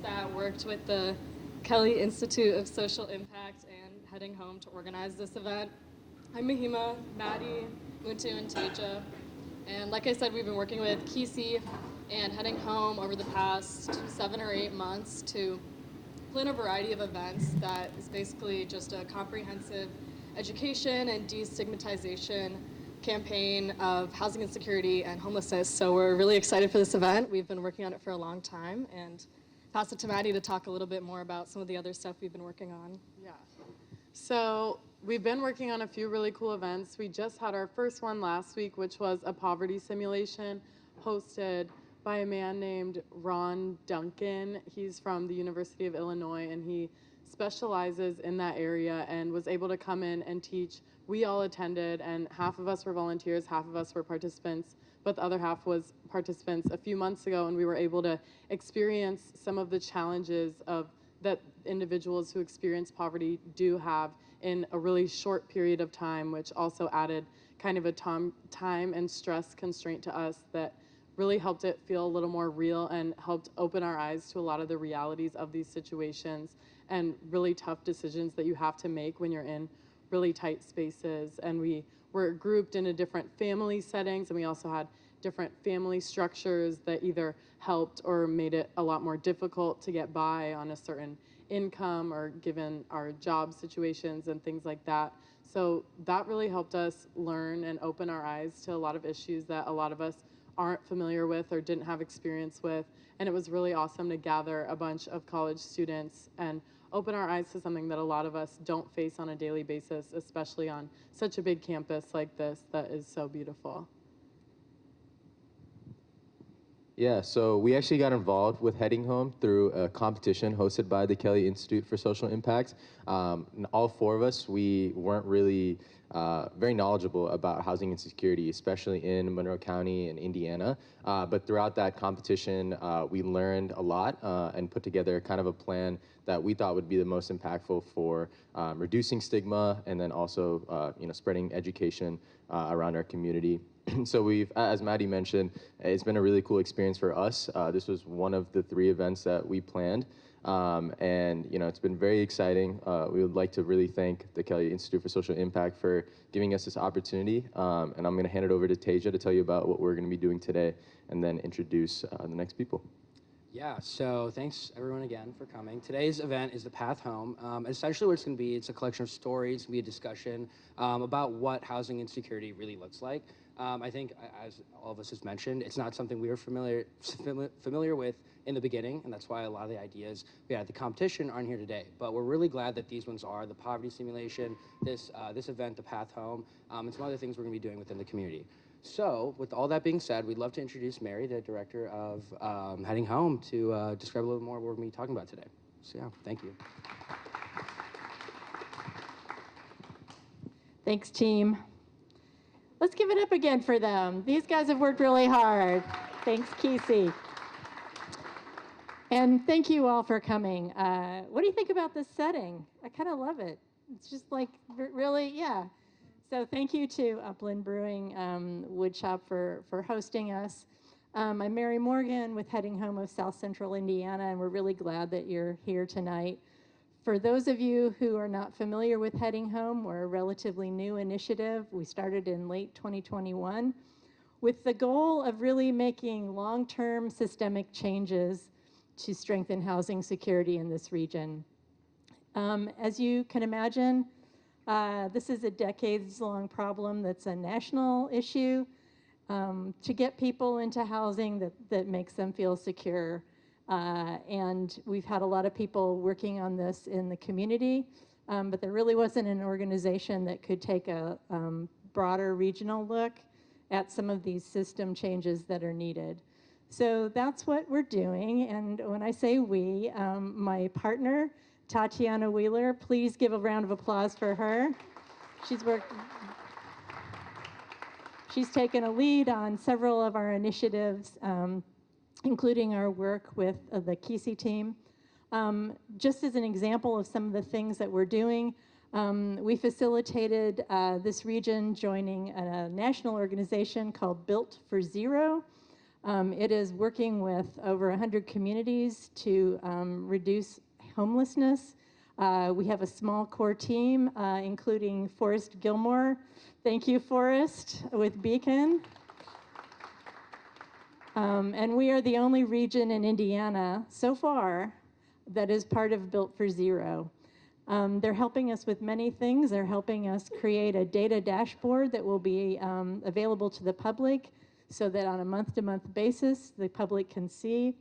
that worked with the Kelly Institute of Social Impact and Heading Home to organize this event. I'm Mahima, Maddie, Muntu, and Teja. And like I said, we've been working with Kisi and Heading Home over the past 7 or 8 months to plan a variety of events that is basically just a comprehensive education and destigmatization campaign of housing insecurity and homelessness. So we're really excited for this event. We've been working on it for a long time, and pass it to Maddie to talk a little bit more about some of the other stuff we've been working on. Yeah. So we've been working on a few really cool events. We just had our first one last week, which was a poverty simulation hosted by a man named Ron Duncan. He's from the University of Illinois, and he specializes in that area and was able to come in and teach. We all attended, and half of us were volunteers, half of us were participants, but the other half was participants a few months ago, and we were able to experience some of the challenges of that individuals who experience poverty do have in a really short period of time, which also added kind of a time and stress constraint to us that really helped it feel a little more real and helped open our eyes to a lot of the realities of these situations and really tough decisions that you have to make when you're in really tight spaces. And we were grouped into different family settings, and we also had different family structures that either helped or made it a lot more difficult to get by on a certain income or given our job situations and things like that. So that really helped us learn and open our eyes to a lot of issues that a lot of us aren't familiar with or didn't have experience with. And it was really awesome to gather a bunch of college students and open our eyes to something that a lot of us don't face on a daily basis, especially on such a big campus like this that is so beautiful. Yeah, so we actually got involved with Heading Home through a competition hosted by the Kelly Institute for Social Impact. And all four of us, we weren't really very knowledgeable about housing insecurity, especially in Monroe County and Indiana. But throughout that competition, we learned a lot and put together kind of a plan that we thought would be the most impactful for reducing stigma and then also spreading education around our community. So we've, as Maddie mentioned, it's been a really cool experience for us. This was one of the 3 events that we planned. And it's been very exciting. We would like to really thank the Kelly Institute for Social Impact for giving us this opportunity. And I'm going to hand it over to Teja to tell you about what we're going to be doing today and then introduce the next people. Yeah, so thanks everyone again for coming. Today's event is The Path Home. Essentially what it's going to be, it's a collection of stories, it's going to be a discussion about what housing insecurity really looks like. I think, as all of us has mentioned, it's not something we were familiar with in the beginning, and that's why a lot of the ideas we had at the competition aren't here today. But we're really glad that these ones are, the poverty simulation, this event, The Path Home, and some other things we're going to be doing within the community. So, with all that being said, we'd love to introduce Mary, the director of Heading Home, to describe a little more what we're going to be talking about today. So yeah, thank you. Thanks, team. Let's give it up again for them. These guys have worked really hard. Thanks, Kisi. And thank you all for coming. What do you think about this setting? I kind of love it. It's just like really, yeah. So thank you to Upland Brewing Woodshop for hosting us. I'm Mary Morgan with Heading Home of South Central Indiana, and we're really glad that you're here tonight. For those of you who are not familiar with Heading Home, we're a relatively new initiative. We started in late 2021 with the goal of really making long-term systemic changes to strengthen housing security in this region. As you can imagine, this is a decades-long problem that's a national issue to get people into housing that makes them feel secure. And we've had a lot of people working on this in the community, but there really wasn't an organization that could take a broader regional look at some of these system changes that are needed. So that's what we're doing. And when I say we, my partner, Tatiana Wheeler, please give a round of applause for her. She's taken a lead on several of our initiatives, including our work with the Kisi team. Just as an example of some of the things that we're doing, we facilitated this region joining a national organization called Built for Zero. It is working with over 100 communities to reduce homelessness. We have a small core team, including Forrest Gilmore. Thank you, Forrest, with Beacon. And we are the only region in Indiana so far that is part of Built for Zero. They're helping us with many things. They're helping us create a data dashboard that will be available to the public so that on a month-to-month basis, the public can see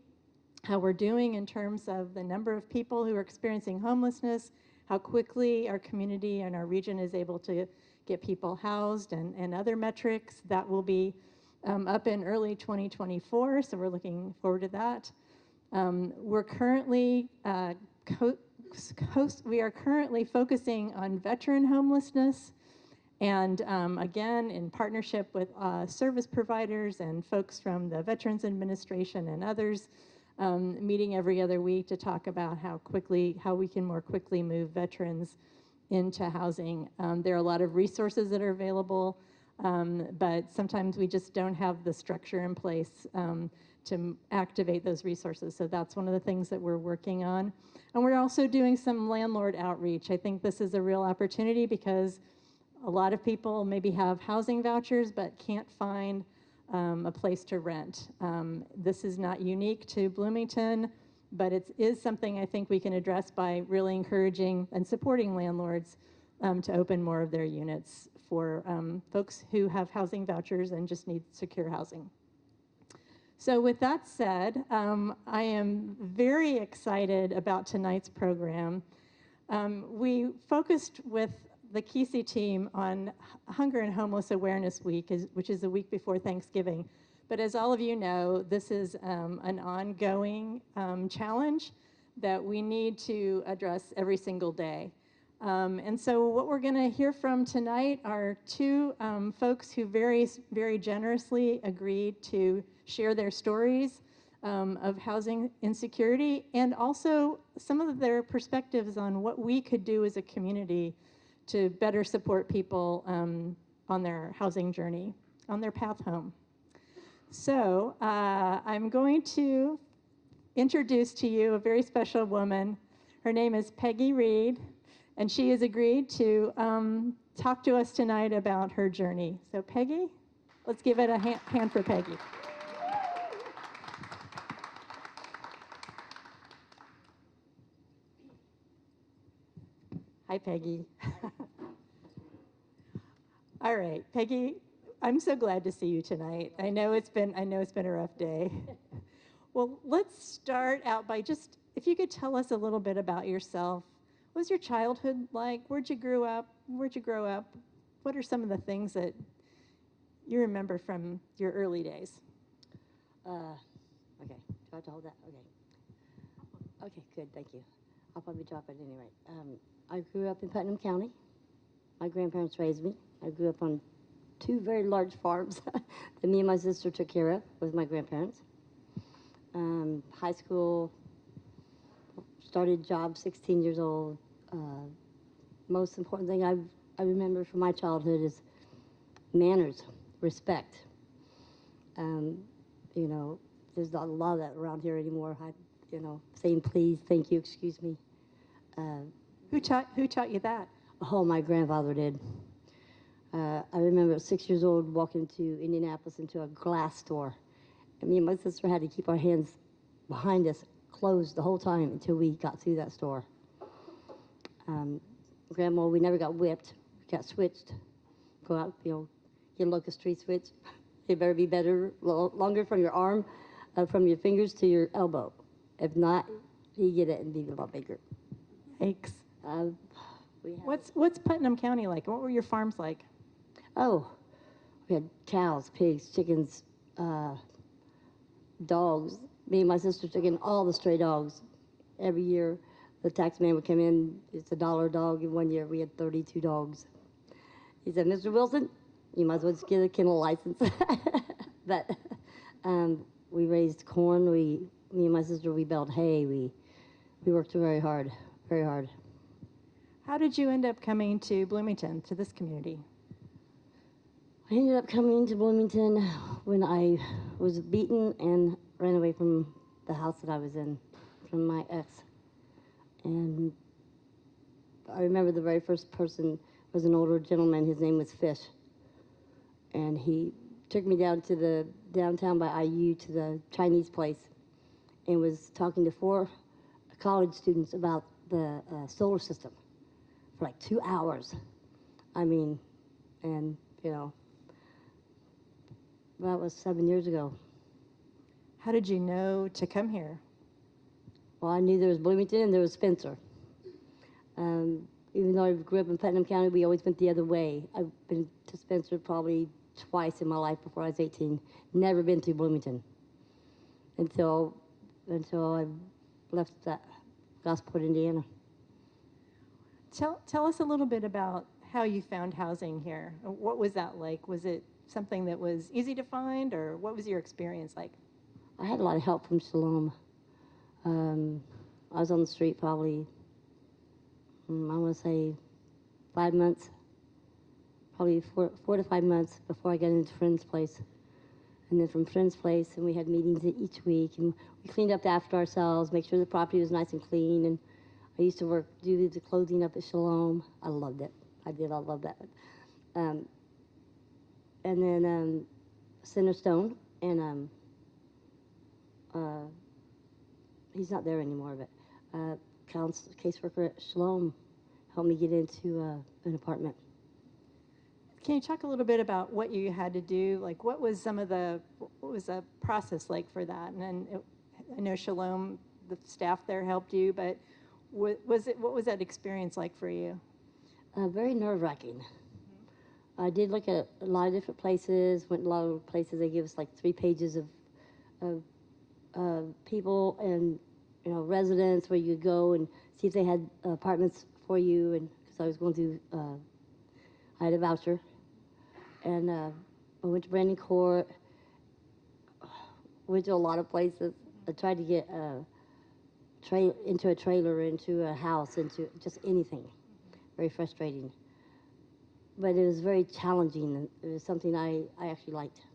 how we're doing in terms of the number of people who are experiencing homelessness, how quickly our community and our region is able to get people housed, and other metrics that will be up in early 2024, so we're looking forward to that. We're currently we are currently focusing on veteran homelessness, and again, in partnership with service providers and folks from the Veterans Administration and others, meeting every other week to talk about how we can more quickly move veterans into housing. There are a lot of resources that are available, but sometimes we just don't have the structure in place to activate those resources. So that's one of the things that we're working on. And we're also doing some landlord outreach. I think this is a real opportunity because a lot of people maybe have housing vouchers but can't find a place to rent. This is not unique to Bloomington, but it is something I think we can address by really encouraging and supporting landlords to open more of their units for folks who have housing vouchers and just need secure housing. So with that said, I am very excited about tonight's program. We focused with the KISI team on Hunger and Homeless Awareness Week, which is the week before Thanksgiving. But as all of you know, this is an ongoing challenge that we need to address every single day. And so what we're going to hear from tonight are two folks who very generously agreed to share their stories of housing insecurity and also some of their perspectives on what we could do as a community to better support people on their housing journey, on their path home. So I'm going to introduce to you a very special woman. Her name is Peggy Reed, and she has agreed to talk to us tonight about her journey. So Peggy, let's give it a hand for Peggy. Hi, Peggy. All right, Peggy, I'm so glad to see you tonight. I know it's been a rough day. Well, let's start out by just, if you could tell us a little bit about yourself. What was your childhood like? Where'd you grow up? What are some of the things that you remember from your early days? Okay, do I have to hold that? Okay, good, thank you. I'll probably drop it anyway. I grew up in Putnam County. My grandparents raised me. I grew up on two very large farms that me and my sister took care of with my grandparents. High school, started job 16 years old. Most important thing I remember from my childhood is manners, respect. You know, there's not a lot of that around here anymore. Saying please, thank you, excuse me. Who taught you that? Oh, my grandfather did. I remember at 6 years old walking to Indianapolis into a glass store. And me and my sister had to keep our hands behind us closed the whole time until we got through that store. Grandma, we never got whipped. We got switched. Go out, get a locust tree switch. It better be longer from your arm, from your fingers to your elbow. If not, you get it and be a lot bigger. Yikes. What's Putnam County like? What were your farms like? Oh, we had cows, pigs, chickens, dogs. Me and my sister took in all the stray dogs. Every year, the tax man would come in. It's $1 a dog. And one year, we had 32 dogs. He said, "Mr. Wilson, you might as well just get a kennel license." But we raised corn. Me and my sister, we baled hay. We worked very hard, very hard. How did you end up coming to Bloomington, to this community? I ended up coming to Bloomington when I was beaten and ran away from the house that I was in from my ex. And I remember the very first person was an older gentleman. His name was Fish. And he took me down to the downtown by IU to the Chinese place and was talking to 4 college students about the solar system for like 2 hours. I mean, and, you know, that was 7 years ago. How did you know to come here? Well, I knew there was Bloomington and there was Spencer. Even though I grew up in Putnam County, we always went the other way. I've been to Spencer probably twice in my life before I was 18. Never been to Bloomington until I left that Gosport, Indiana. Tell us a little bit about how you found housing here. What was that like? Was it something that was easy to find, or what was your experience like? I had a lot of help from Shalom. I was on the street probably, I want to say 5 months, probably four to 5 months before I got into Friend's Place. And then from Friend's Place, and we had meetings each week, and we cleaned up after ourselves, make sure the property was nice and clean. And I used to do the clothing up at Shalom. I loved it. I love that. And then Centerstone, and he's not there anymore, but caseworker at Shalom helped me get into an apartment. Can you talk a little bit about what you had to do? Like, what was the process like for that? And then I know Shalom, the staff there helped you, but what was that experience like for you? Very nerve-wracking. I did look at a lot of different places, went to a lot of places. They give us like 3 pages of people and, you know, residents where you could go and see if they had apartments for you. And because I was going through, I had a voucher. And I went to Brandon Court, went to a lot of places. I tried to get into a trailer, into a house, into just anything. Very frustrating. But it was very challenging, and it was something I actually liked.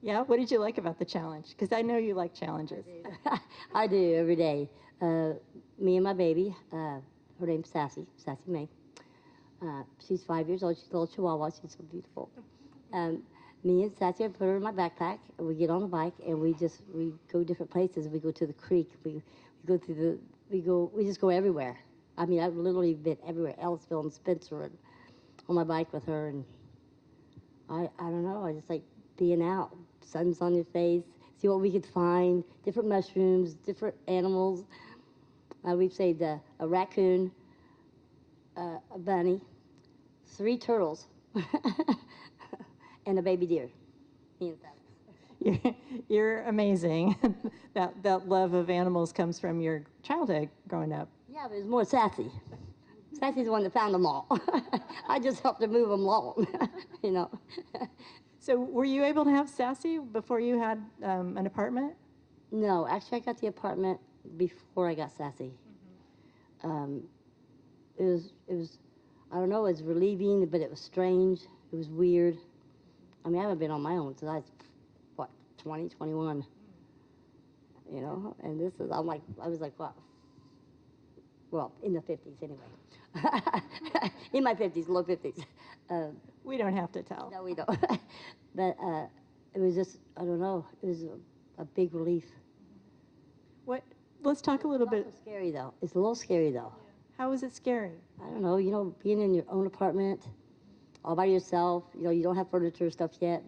Yeah, what did you like about the challenge? Because I know you like challenges. I do every day. Me and my baby, her name's Sassy May. She's 5 years old. She's a little chihuahua. She's so beautiful. Me and Sassy, I put her in my backpack, and we get on the bike, and we go different places. We go to the creek. We just go everywhere. I mean, I've literally been everywhere, Ellisville and Spencer, and on my bike with her. And I don't know. I just like being out. Sun's on your face. See what we could find. Different mushrooms, different animals. We've saved a raccoon, a bunny, 3 turtles, and a baby deer. Me and Sassy. You're amazing. that love of animals comes from your childhood growing up. Yeah, but it was more Sassy. Sassy's the one that found them all. I just helped her move them along, you know. So were you able to have Sassy before you had an apartment? No, actually, I got the apartment before I got Sassy. It was, I don't know, it was relieving, but it was strange. It was weird. I mean, I haven't been on my own since I was, 20, 21. You know, and I was like, what? Well, in the 50s anyway. In my 50s, low 50s. We don't have to tell. No, we don't. But it was just, I don't know, it was a big relief. Let's talk a little bit. It's scary, though. It's a little scary, though. How is it scary? I don't know, you know, being in your own apartment, all by yourself, you know, you don't have furniture or stuff yet,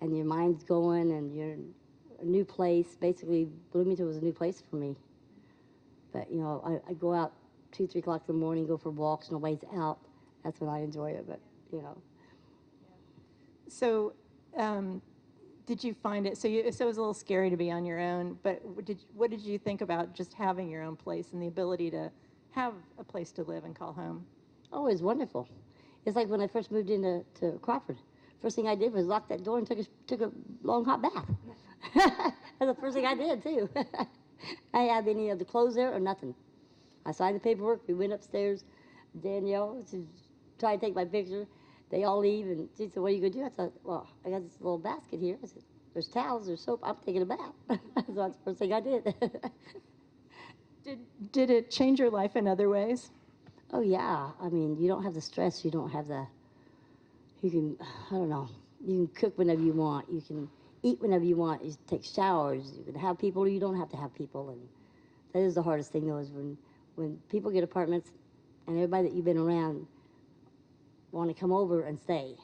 and your mind's going, and you're in a new place. Basically, Bloomington was a new place for me. But, you know, I go out 2, 3 o'clock in the morning, go for walks, nobody's out. That's when I enjoy it, but, you know. So, did you find it? So it was a little scary to be on your own. But what did you think about just having your own place and the ability to have a place to live and call home? Oh, it was wonderful. It's like when I first moved into Crawford. First thing I did was lock that door and took a long hot bath. That's the first thing I did too. I didn't have any of the clothes there or nothing. I signed the paperwork. We went upstairs. Danielle, to try to take my picture, they all leave, and she said, "What are you gonna do?" I said, "Well, I got this little basket here. I said, there's towels, there's soap. I'm taking a bath." So that's the first thing I did. Did it change your life in other ways? Oh yeah, I mean, you don't have the stress. You don't have the. You can, I don't know. You can cook whenever you want. You can eat whenever you want. You take showers. You can have people, or you don't have to have people. And that is the hardest thing, though, is when people get apartments, and everybody that you've been around want to come over and stay.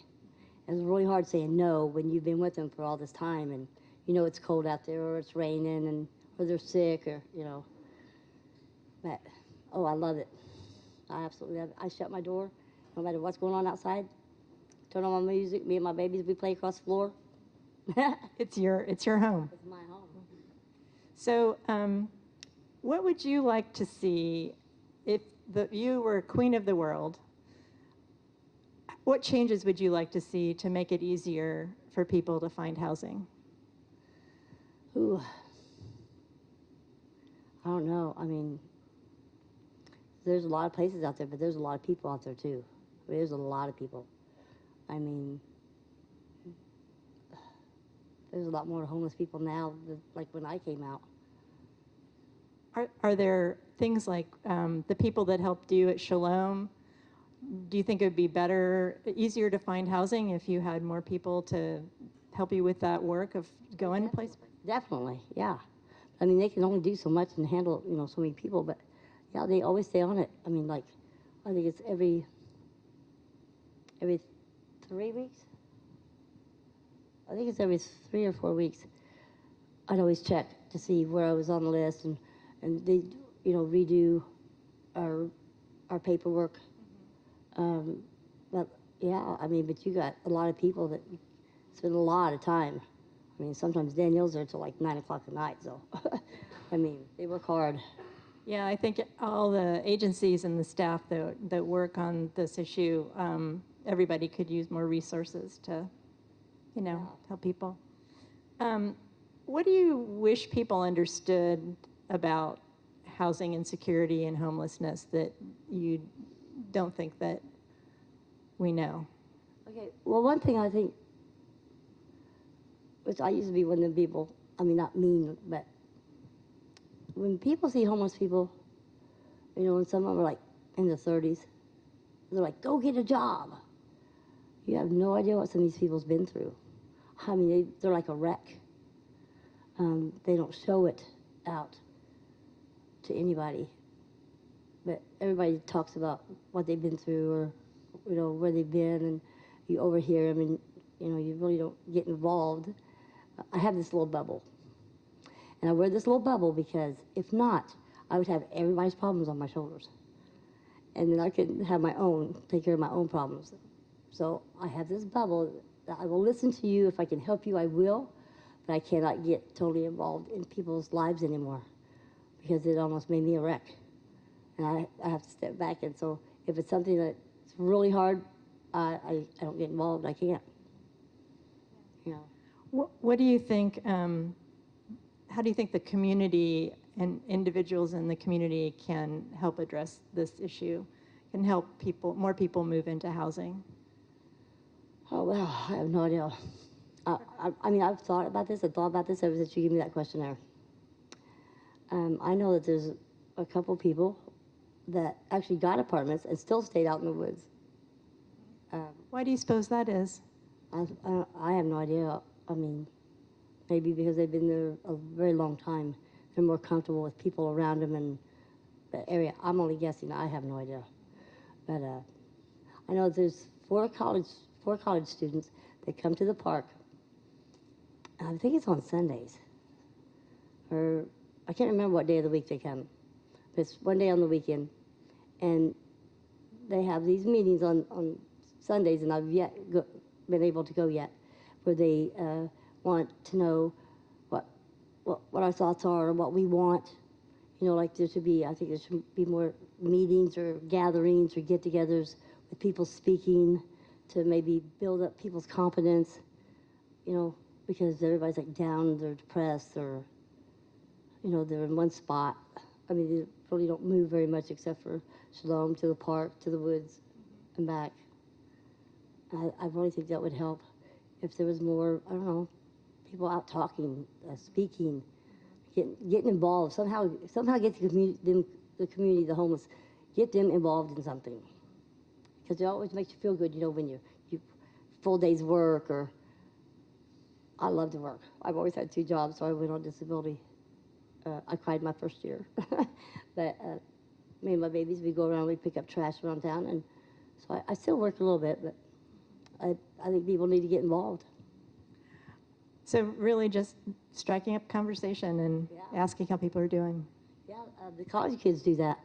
And it's really hard saying no when you've been with them for all this time, and you know it's cold out there, or it's raining, and or they're sick, or you know. But oh, I love it. I absolutely love it. I shut my door, no matter what's going on outside. Turn on my music. Me and my babies, we play across the floor. It's your home. It's my home. So, what would you like to see if you were queen of the world? What changes would you like to see to make it easier for people to find housing? Ooh. I don't know. I mean, there's a lot of places out there, but there's a lot of people out there too. I mean, there's a lot of people. I mean, there's a lot more homeless people now than like when I came out. Are there things like the people that helped you at Shalom? Do you think it would be easier to find housing if you had more people to help you with that work of going place? Definitely, yeah. I mean, they can only do so much and handle, you know, so many people, but yeah, they always stay on it. I mean, like, I think it's every 3 weeks. I think it's every 3 or 4 weeks. I'd always check to see where I was on the list, and they, you know, redo our paperwork. But yeah, I mean, but you got a lot of people that spend a lot of time. I mean, sometimes Danielle's there till like 9 o'clock at night. So, I mean, they work hard. Yeah, I think all the agencies and the staff that work on this issue, everybody could use more resources to, you know, help people. What do you wish people understood about housing insecurity and homelessness that you don't think that we know? Okay, well, one thing I think, which I used to be one of the people, I mean, not mean, but when people see homeless people, you know, and some of them are like in their 30s, they're like, go get a job. You have no idea what some of these people's been through. I mean, they're like a wreck. They don't show it out to anybody. But everybody talks about what they've been through, or, you know, where they've been, and you overhear them, and, you know, you really don't get involved. I have this little bubble. And I wear this little bubble because if not, I would have everybody's problems on my shoulders. And then I could have my own, take care of my own problems. So I have this bubble that I will listen to you. If I can help you, I will. But I cannot get totally involved in people's lives anymore because it almost made me a wreck. And I have to step back. And so if it's something that's really hard, I don't get involved. I can't. You know. What do you think, how do you think the community and individuals in the community can help address this issue, can help more people move into housing? Oh, well, I have no idea. I mean, I've thought about this. I've thought about this ever since you gave me that questionnaire. I know that there's a couple people that actually got apartments and still stayed out in the woods. Why do you suppose that is? I have no idea. I mean, maybe because they've been there a very long time. They're more comfortable with people around them in the area. I'm only guessing. I have no idea. But I know there's four college students that come to the park. I think it's on Sundays. Or I can't remember what day of the week they come. But it's one day on the weekend. And they have these meetings on Sundays, and I've been able to go yet, where they want to know what our thoughts are, or what we want. You know, like I think there should be more meetings or gatherings or get-togethers with people speaking to maybe build up people's confidence, you know, because everybody's like down, they're depressed, or, you know, they're in one spot. I mean, they really don't move very much except for Shalom, to the park, to the woods, and back. I really think that would help if there was more, I don't know, people out talking, speaking, getting involved. Somehow get the community, the homeless, get them involved in something. Because it always makes you feel good, when you full day's work or. I love to work. I've always had 2 jobs, so I went on disability. I cried my first year. But me and my babies, we go around, we pick up trash around town, and so I still work a little bit, but I think people need to get involved. So really just striking up conversation and asking how people are doing. Yeah, the college kids do that.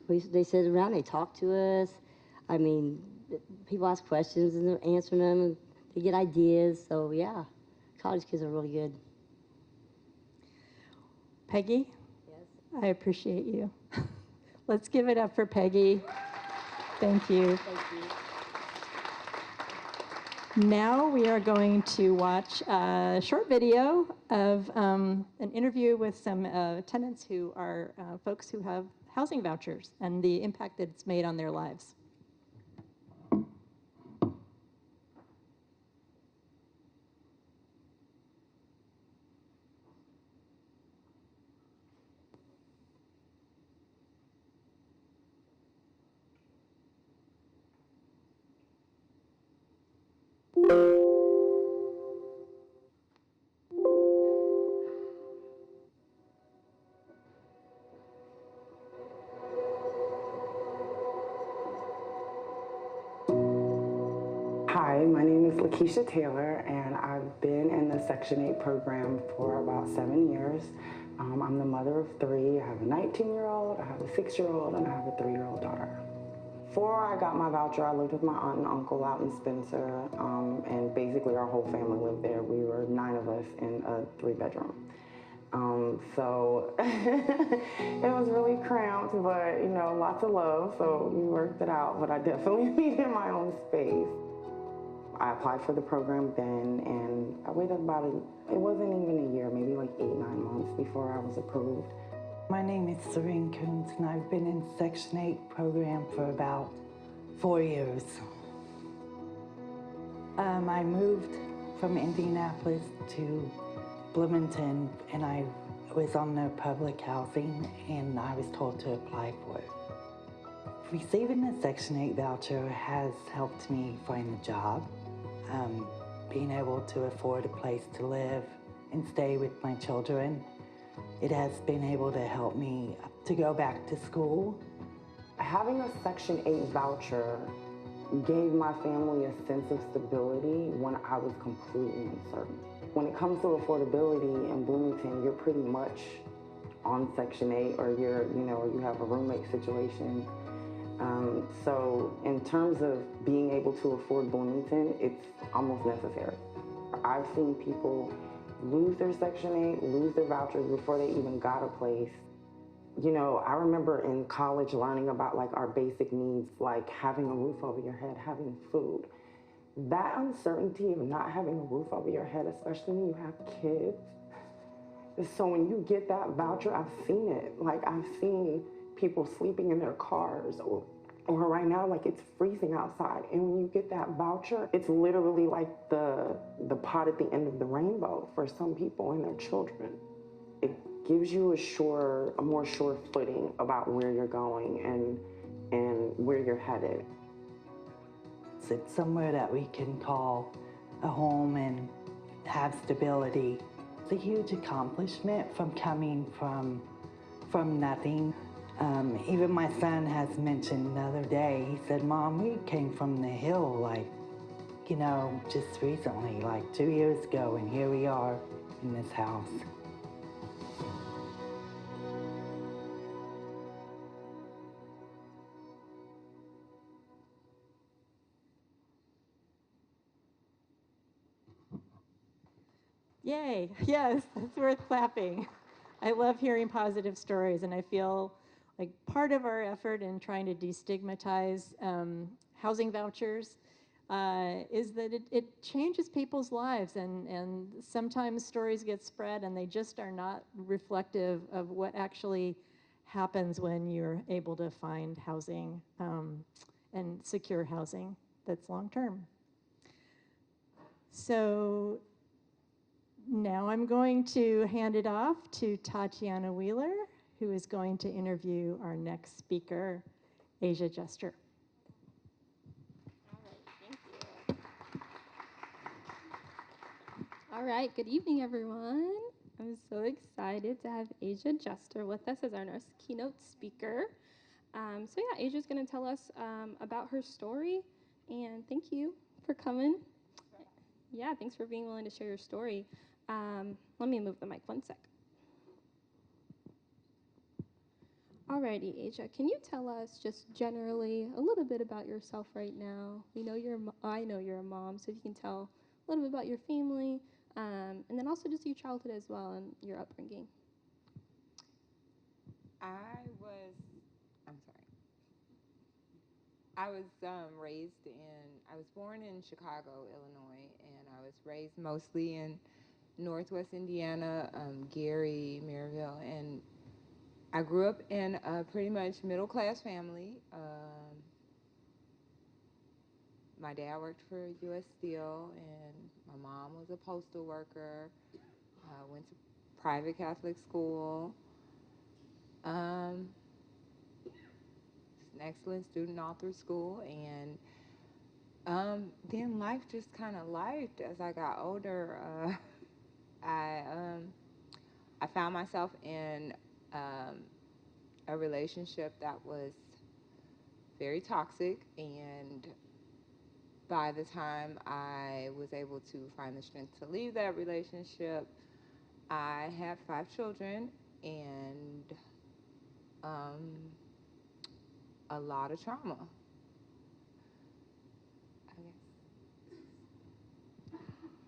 They sit around, they talk to us. I mean, people ask questions and they're answering them, and they get ideas. So yeah, college kids are really good. Peggy, Yes. I appreciate you. Let's give it up for Peggy. Thank you. Thank you. Now we are going to watch a short video of an interview with some tenants who are folks who have housing vouchers and the impact that it's made on their lives. Hi, my name is Lakeisha Taylor, and I've been in the Section 8 program for about 7 years. I'm the mother of 3. I have a 19-year-old, I have a 6-year-old, and I have a 3-year-old daughter. Before I got my voucher, I lived with my aunt and uncle out in Spencer, and basically our whole family lived there. We were 9 of us in a 3-bedroom. So it was really cramped, but lots of love, so we worked it out, but I definitely needed my own space. I applied for the program then, and I waited it wasn't even a year, maybe like 8-9 months before I was approved. My name is Serene Coons, and I've been in Section 8 program for about 4 years. I moved from Indianapolis to Bloomington, and I was on the public housing, and I was told to apply for it. Receiving the Section 8 voucher has helped me find a job, being able to afford a place to live and stay with my children. It has been able to help me to go back to school. Having a Section 8 voucher gave my family a sense of stability when I was completely uncertain. When it comes to affordability in Bloomington, you're pretty much on Section 8, or you have a roommate situation. So in terms of being able to afford Bloomington, it's almost necessary. I've seen people lose their Section 8, lose their vouchers before they even got a place. I remember in college learning about like our basic needs, like having a roof over your head, having food. That uncertainty of not having a roof over your head, especially when you have kids. So when you get that voucher, I've seen it. Like I've seen people sleeping in their cars, or right now, like it's freezing outside. And when you get that voucher, it's literally like the pot at the end of the rainbow for some people and their children. It gives you a more sure footing about where you're going and where you're headed. It's somewhere that we can call a home and have stability. It's a huge accomplishment from coming from nothing. Even my son has mentioned the other day, he said, "Mom, we came from the hill, just recently, 2 years ago, and here we are in this house." Yay, yes, it's worth clapping. I love hearing positive stories, and I feel like part of our effort in trying to destigmatize housing vouchers is that it changes people's lives, and sometimes stories get spread and they just are not reflective of what actually happens when you're able to find housing and secure housing. that's long term. So now I'm going to hand it off to Tatiana Wheeler, who is going to interview our next speaker, Asia Jester. All right, thank you. All right, good evening, everyone. I'm so excited to have Asia Jester with us as our next keynote speaker. So yeah, Asia's going to tell us about her story, and thank you for coming. Yeah, thanks for being willing to share your story. Let me move the mic one sec. Alrighty, Asia, can you tell us just generally a little bit about yourself right now? We know I know you're a mom, so if you can tell a little bit about your family, and then also just your childhood as well and your upbringing. I was, I'm sorry. I was I was born in Chicago, Illinois, and I was raised mostly in Northwest Indiana, Gary, Maryville, and I grew up in a pretty much middle-class family. My dad worked for U.S. Steel, and my mom was a postal worker. Went to private Catholic school. An excellent student all through school, and then life just kind of lifed as I got older. I found myself in a relationship that was very toxic, and by the time I was able to find the strength to leave that relationship, I had 5 children and a lot of trauma, I guess.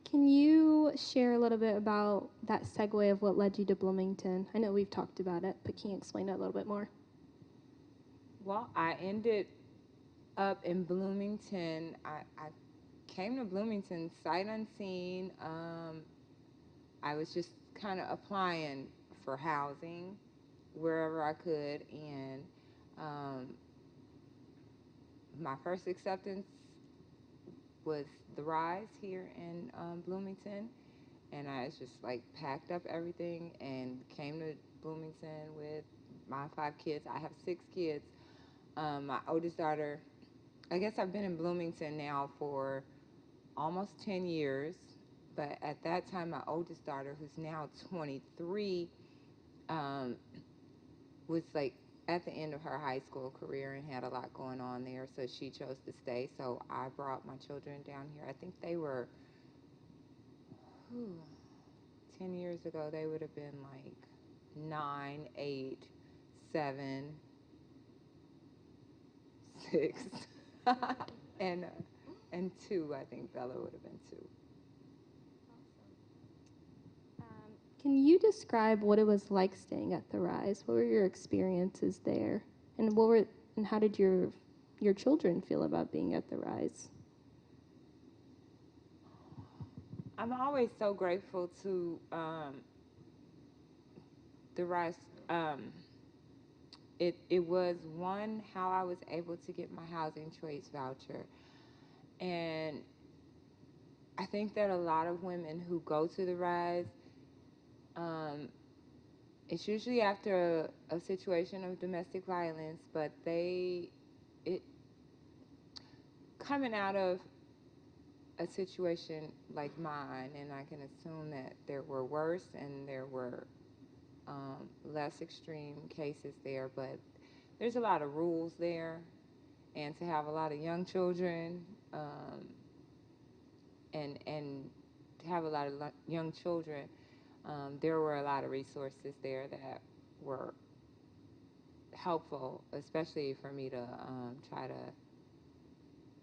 Can you share a little bit about that segue of what led you to Bloomington? I know we've talked about it, but can you explain it a little bit more? Well, I ended up in Bloomington. I came to Bloomington sight unseen. I was just kind of applying for housing wherever I could, and my first acceptance was the Rise here in Bloomington, and I just like packed up everything and came to Bloomington with my 5 kids. I have 6 kids. My oldest daughter, I guess I've been in Bloomington now for almost 10 years, but at that time, my oldest daughter, who's now 23, was like at the end of her high school career and had a lot going on there, so she chose to stay. So I brought my children down here. I think they were, 10 years ago, they would have been like 9, 8, 7, 6, and 2. I think Bella would have been 2. Can you describe what it was like staying at the Rise? What were your experiences there, and how did your children feel about being at the Rise? I'm always so grateful to the Rise. It was one, how I was able to get my housing choice voucher, and I think that a lot of women who go to the Rise, it's usually after a situation of domestic violence, but coming out of a situation like mine, and I can assume that there were worse and there were less extreme cases there, but there's a lot of rules there, and to have a lot of young children, and to have a lot of young children, there were a lot of resources there that were helpful, especially for me to try to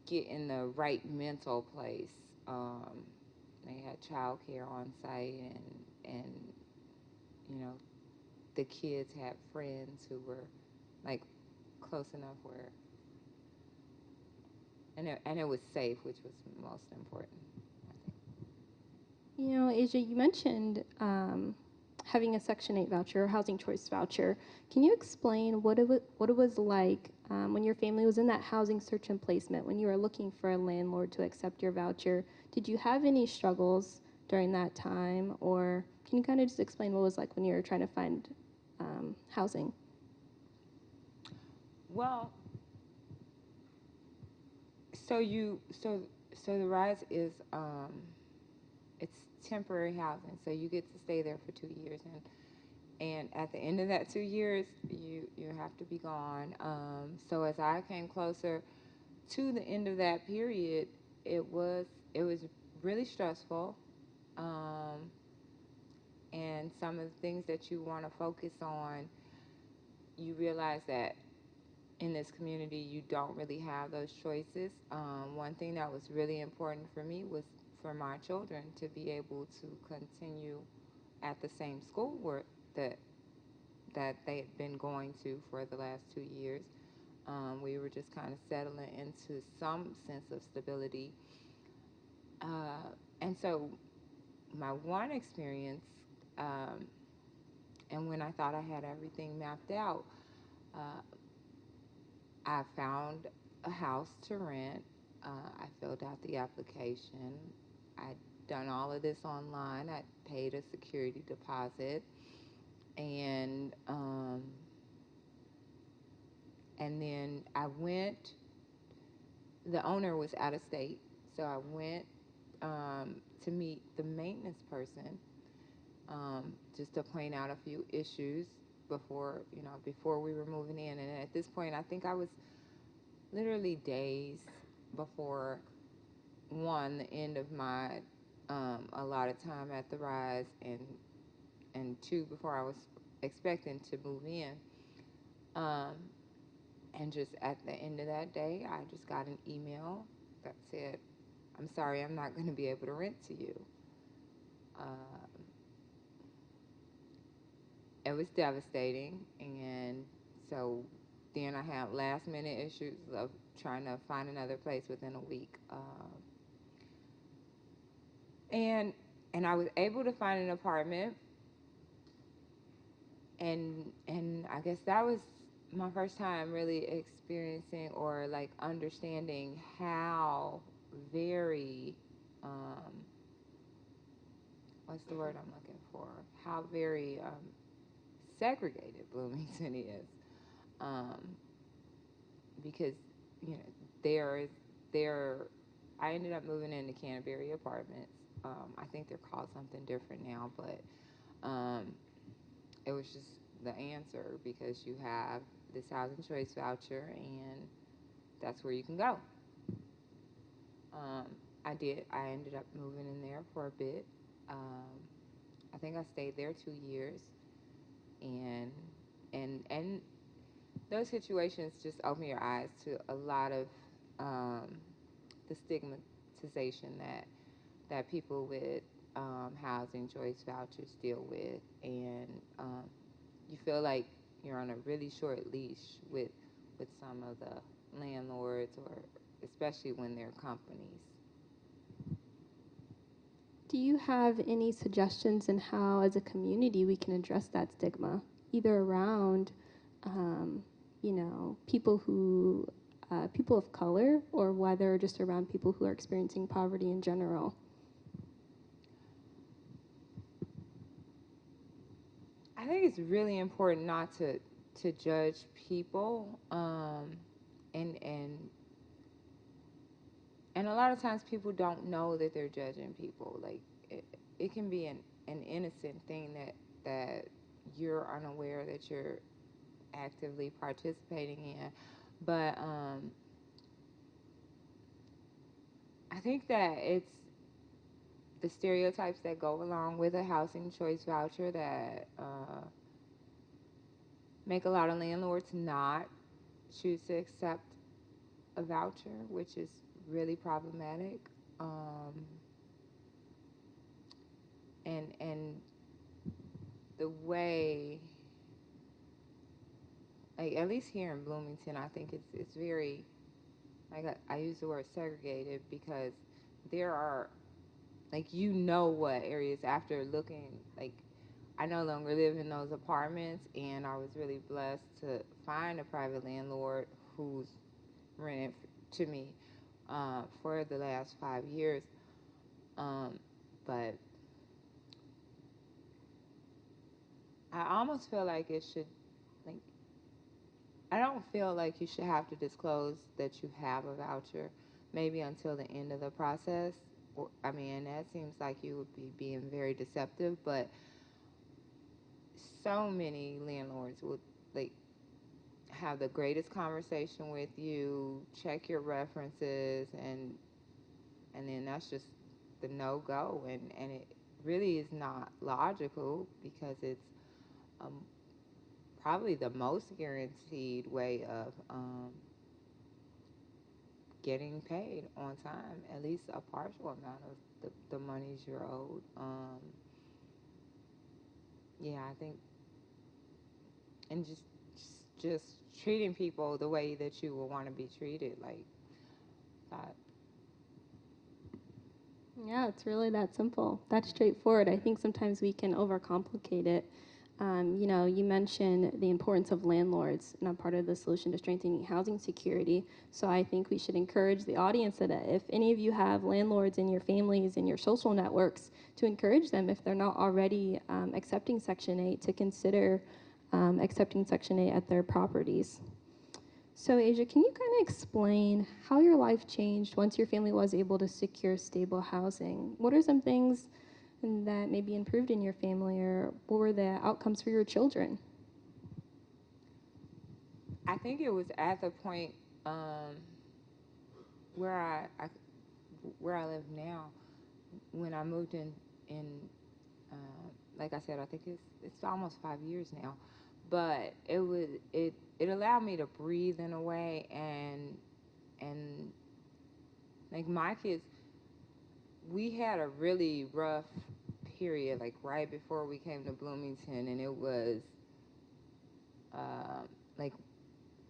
get in the right mental place. They had childcare on site, and you know, the kids had friends who were like close enough where, and it was safe, which was most important, I think. You know, Asia, you mentioned having a Section 8 voucher or housing choice voucher. Can you explain what it was like when your family was in that housing search and placement, when you were looking for a landlord to accept your voucher? Did you have any struggles during that time, or can you kind of just explain what it was like when you were trying to find housing? Well, so the rise is it's temporary housing, so you get to stay there for 2 years, and at the end of that 2 years, you have to be gone. So as I came closer to the end of that period, it was really stressful, and some of the things that you want to focus on, you realize that in this community, you don't really have those choices. One thing that was really important for me was for my children to be able to continue at the same school that they had been going to for the last 2 years. We were just kind of settling into some sense of stability. And so my one experience, and when I thought I had everything mapped out, I found a house to rent. I filled out the application. I'd done all of this online. I paid a security deposit, and then I went. The owner was out of state, so I went to meet the maintenance person, just to point out a few issues before we were moving in. And at this point, I think I was literally days before, one, the end of my allotted time at the Rise, and two, before I was expecting to move in. And just at the end of that day, I just got an email that said, "I'm sorry, I'm not going to be able to rent to you." It was devastating, and so then I had last minute issues of trying to find another place within a week. And I was able to find an apartment, and I guess that was my first time really experiencing or like understanding how very what's the word I'm looking for? How very segregated Bloomington is, because there. I ended up moving into Canterbury Apartments. I think they're called something different now, but it was just the answer because you have this housing choice voucher, and that's where you can go. I did. I ended up moving in there for a bit. I think I stayed there 2 years, and those situations just open your eyes to a lot of the stigmatization that people with housing choice vouchers deal with, and you feel like you're on a really short leash with some of the landlords, or especially when they're companies. Do you have any suggestions in how, as a community, we can address that stigma, either around, people of color, or whether just around people who are experiencing poverty in general? I think it's really important not to judge people, and a lot of times people don't know that they're judging people. Like it can be an innocent thing that you're unaware that you're actively participating in, but I think that it's the stereotypes that go along with a housing choice voucher that make a lot of landlords not choose to accept a voucher, which is really problematic. And the way, like at least here in Bloomington, I think it's very, like I use the word segregated because there are, like, what areas, after looking, like I no longer live in those apartments, and I was really blessed to find a private landlord who's rented to me for the last 5 years. But I almost feel like it should, like, I don't feel like you should have to disclose that you have a voucher, maybe until the end of the process. Or, I mean, that seems like you would be being very deceptive, but so many landlords would, like, have the greatest conversation with you, check your references, and then that's just the no-go. And it really is not logical because it's probably the most guaranteed way of getting paid on time, at least a partial amount of the monies you're owed. Yeah, I think, and just treating people the way that you would want to be treated, like that. Yeah, it's really that simple. That's straightforward. I think sometimes we can overcomplicate it. You mentioned the importance of landlords, and I'm part of the solution to strengthening housing security. So I think we should encourage the audience that if any of you have landlords in your families, in your social networks, to encourage them, if they're not already accepting Section 8, to consider accepting Section 8 at their properties. So, Asia, can you kind of explain how your life changed once your family was able to secure stable housing? What are some things that maybe improved in your family, or what were the outcomes for your children? I think it was at the point where where I live now, when I moved in like I said, I think it's almost 5 years now, but it allowed me to breathe in a way, and like my kids, we had a really rough period, like right before we came to Bloomington, and it was like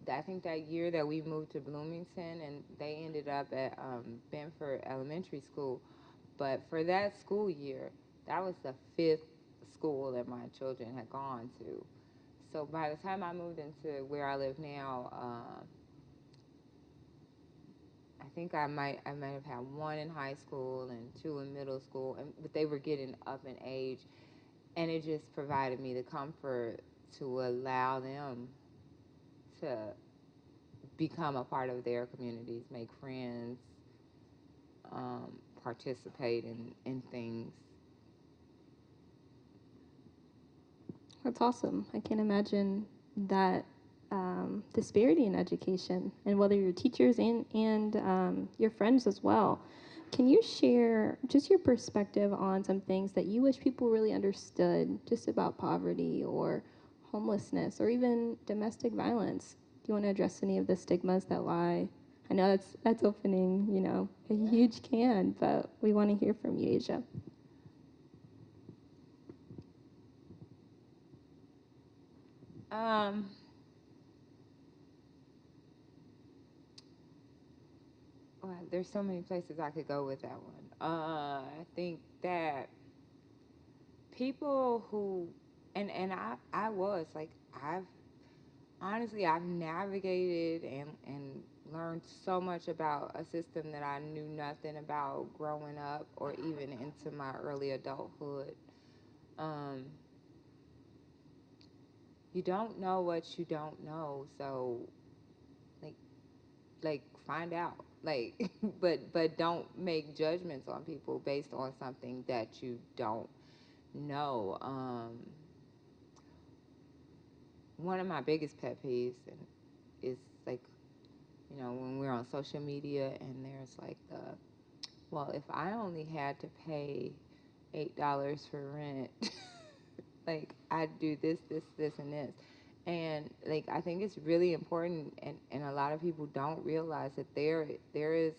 I think that year that we moved to Bloomington, and they ended up at Benford Elementary School. But for that school year, that was the 5th school that my children had gone to. So by the time I moved into where I live now, I think I might have had 1 in high school and 2 in middle school, but they were getting up in age, and it just provided me the comfort to allow them to become a part of their communities, make friends, participate in things. That's awesome. I can't imagine that disparity in education, and whether your teachers and your friends as well. Can you share just your perspective on some things that you wish people really understood just about poverty or homelessness or even domestic violence? Do you want to address any of the stigmas that lie? I know that's opening, a huge can, but we want to hear from you, Asia. Well, there's so many places I could go with that one. I think that people who, and I was like, I've navigated and learned so much about a system that I knew nothing about growing up or even into my early adulthood. You don't know what you don't know, so like find out, like but don't make judgments on people based on something that you don't know. One of my biggest pet peeves is like, when we're on social media and there's like well, if I only had to pay $8 for rent, like I'd do this, and this. And like I think it's really important, and a lot of people don't realize that there is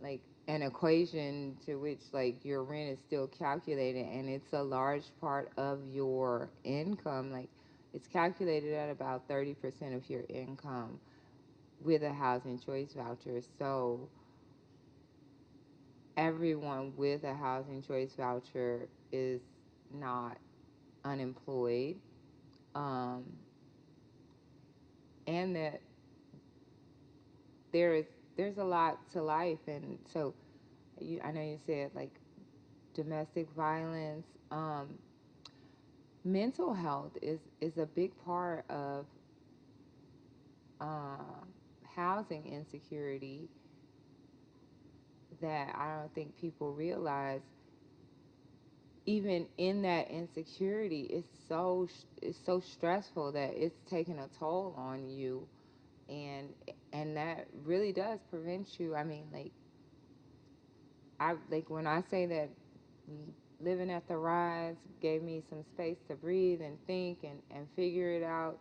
like an equation to which like your rent is still calculated, and it's a large part of your income. Like it's calculated at about 30% of your income with a housing choice voucher. So everyone with a housing choice voucher is not unemployed, and that there's a lot to life. And so I know you said like domestic violence, mental health is a big part of housing insecurity that I don't think people realize. Even in that insecurity, it's so stressful that it's taking a toll on you, and that really does prevent you. I mean, like when I say that living at the Rise gave me some space to breathe and think and figure it out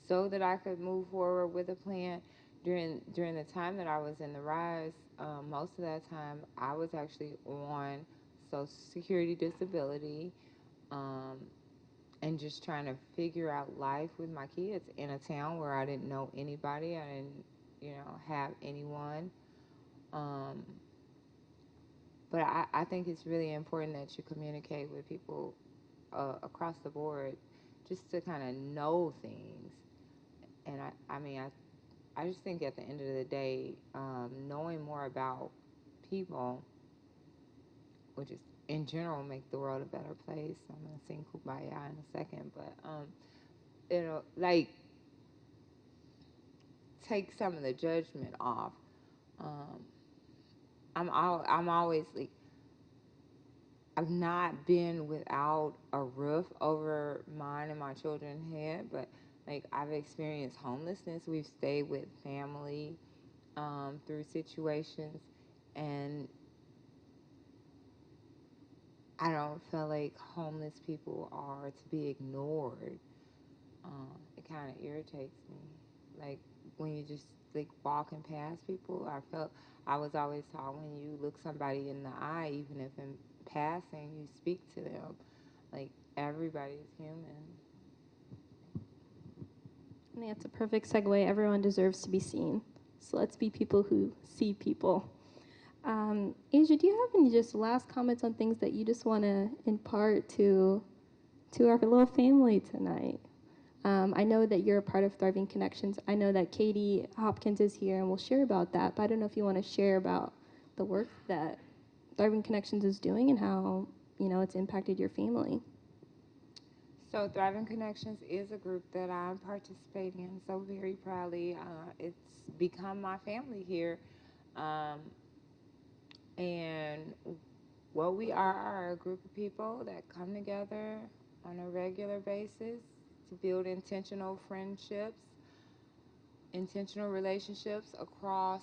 so that I could move forward with a plan. During the time that I was in the Rise, most of that time I was actually on Social Security disability, and just trying to figure out life with my kids in a town where I didn't know anybody. I didn't, have anyone. But I think it's really important that you communicate with people across the board just to kind of know things. And I just think at the end of the day, knowing more about people, which is in general make the world a better place. I'm going to sing Kumbaya in a second, but like take some of the judgment off. I'm always like, I've not been without a roof over mine and my children's head, but like I've experienced homelessness. We've stayed with family through situations, and I don't feel like homeless people are to be ignored. It kind of irritates me. Like when you just like walking past people, I was always taught when you look somebody in the eye, even if in passing, you speak to them. Like everybody's human. I think that's a perfect segue. Everyone deserves to be seen. So let's be people who see people. Asia, do you have any just last comments on things that you just want to impart to our little family tonight? I know that you're a part of Thriving Connections. I know that Katie Hopkins is here and will share about that, but I don't know if you want to share about the work that Thriving Connections is doing and how, it's impacted your family. So Thriving Connections is a group that I'm participating in so very proudly. It's become my family here. And what we are a group of people that come together on a regular basis to build intentional friendships, intentional relationships across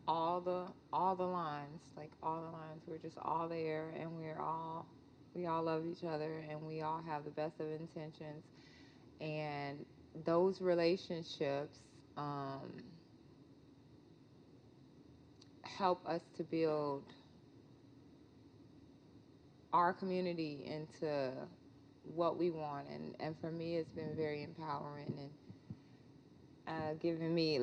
all the lines, like all the lines. We're just all there, and we all love each other, and we all have the best of intentions. And those relationships help us to build our community into what we want. And for me, it's been very empowering and giving me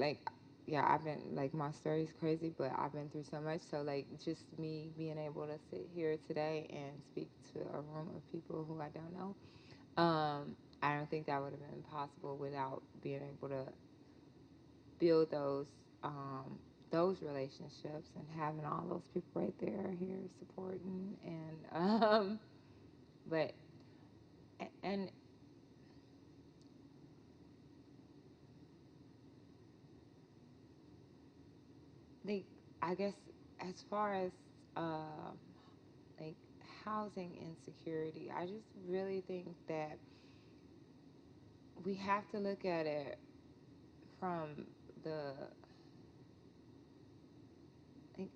I've been like, my story's crazy, but I've been through so much. So like just me being able to sit here today and speak to a room of people who I don't know, I don't think that would have been possible without being able to build those relationships and having all those people right there here supporting and but and like I guess as far as like housing insecurity, I just really think that we have to look at it from the like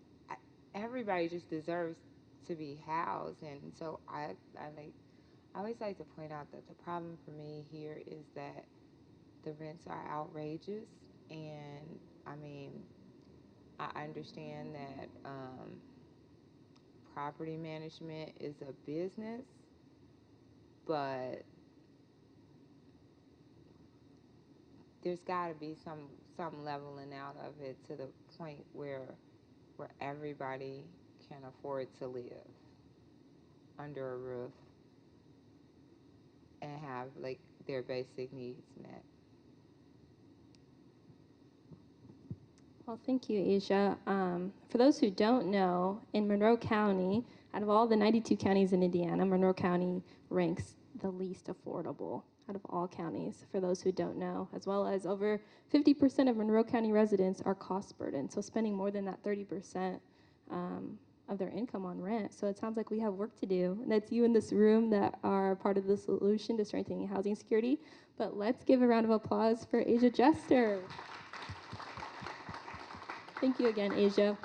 everybody just deserves to be housed. And so I always like to point out that the problem for me here is that the rents are outrageous. And I mean, I understand that property management is a business, but there's got to be some leveling out of it to the point where everybody can afford to live under a roof. and have like their basic needs met. Well, thank you, Asia. For those who don't know, in Monroe County, out of all the 92 counties in Indiana, Monroe County ranks the least affordable out of all counties, for those who don't know, as well as over 50% of Monroe County residents are cost burdened, so spending more than that 30% of their income on rent. So it sounds like we have work to do. And that's you in this room that are part of the solution to strengthening housing security. But let's give a round of applause for Asia Jester. Thank you again, Asia.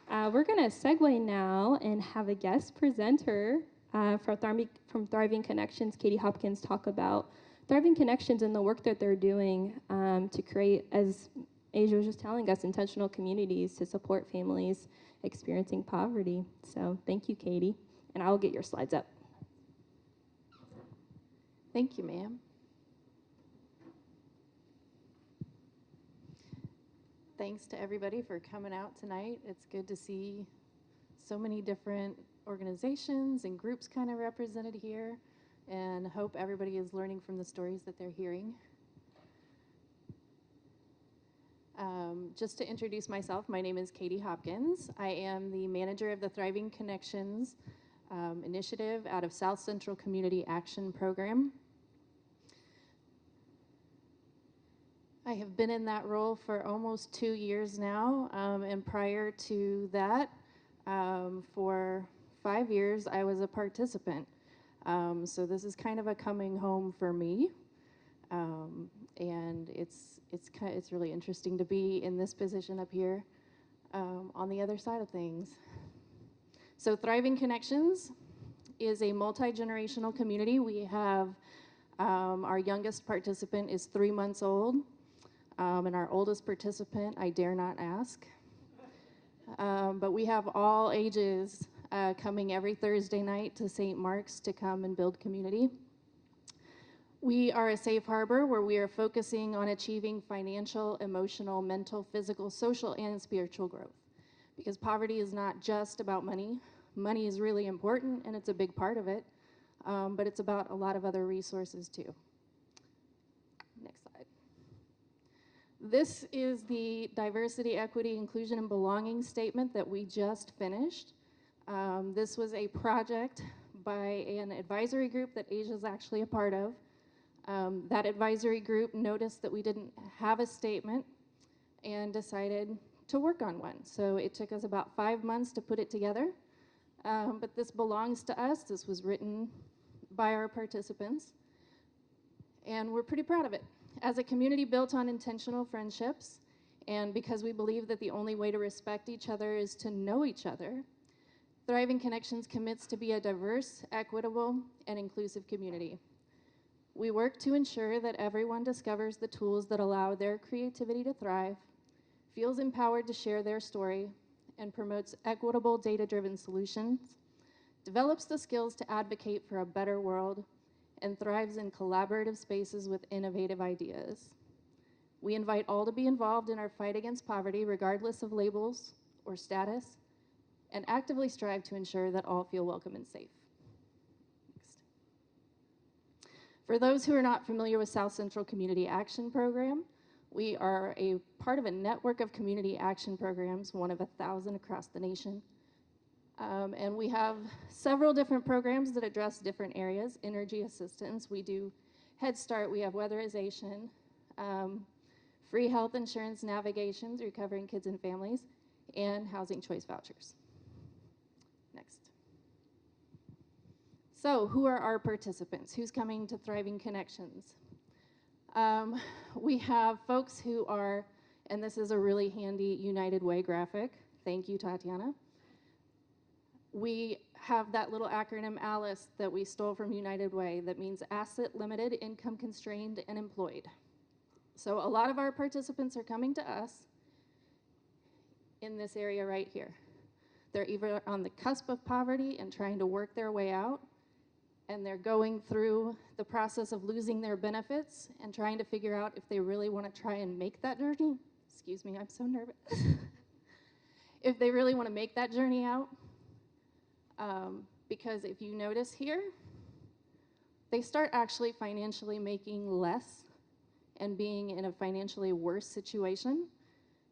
We're going to segue now and have a guest presenter from Thriving Connections, Katie Hopkins, talk about Thriving Connections and the work that they're doing to create, as Asia was just telling us, intentional communities to support families experiencing poverty. So thank you, Katie. And I'll get your slides up. Thank you, ma'am. Thanks to everybody for coming out tonight. It's good to see so many different organizations and groups kind of represented here, and hope everybody is learning from the stories that they're hearing. Just to introduce myself, my name is Katie Hopkins. I am the manager of the Thriving Connections initiative out of South Central Community Action Program. I have been in that role for almost 2 years now, and prior to that, for 5 years, I was a participant. So this is kind of a coming home for me, and it's really interesting to be in this position up here on the other side of things. So Thriving Connections is a multi-generational community. We have our youngest participant is 3 months old. And our oldest participant, I dare not ask. But we have all ages coming every Thursday night to St. Mark's to come and build community. We are a safe harbor where we are focusing on achieving financial, emotional, mental, physical, social, and spiritual growth. Because poverty is not just about money. Money is really important, and it's a big part of it. But it's about a lot of other resources, too. Next slide. This is the Diversity, Equity, Inclusion, and Belonging statement that we just finished. This was a project by an advisory group that Asia is actually a part of. That advisory group noticed that we didn't have a statement and decided to work on one. So it took us about 5 months to put it together. But this belongs to us. This was written by our participants. And we're pretty proud of it. As a community built on intentional friendships, and because we believe that the only way to respect each other is to know each other, Thriving Connections commits to be a diverse, equitable, and inclusive community. We work to ensure that everyone discovers the tools that allow their creativity to thrive, feels empowered to share their story, and promotes equitable, data-driven solutions, develops the skills to advocate for a better world, and thrives in collaborative spaces with innovative ideas. We invite all to be involved in our fight against poverty, regardless of labels or status, and actively strive to ensure that all feel welcome and safe. Next. For those who are not familiar with South Central Community Action Program, we are a part of a network of community action programs, one of 1,000 across the nation. And we have several different programs that address different areas. Energy assistance, we do Head Start, we have weatherization, free health insurance navigation through Covering Kids and Families, and housing choice vouchers. Next. So who are our participants? Who's coming to Thriving Connections? We have folks who are, and this is a really handy United Way graphic. Thank you, Tatiana. We have that little acronym ALICE that we stole from United Way that means Asset Limited, Income Constrained, and Employed. So a lot of our participants are coming to us in this area right here. They're either on the cusp of poverty and trying to work their way out, and they're going through the process of losing their benefits and trying to figure out if they really want to try and make that journey. Excuse me, I'm so nervous. If they really want to make that journey out. Because if you notice here, they start actually financially making less and being in a financially worse situation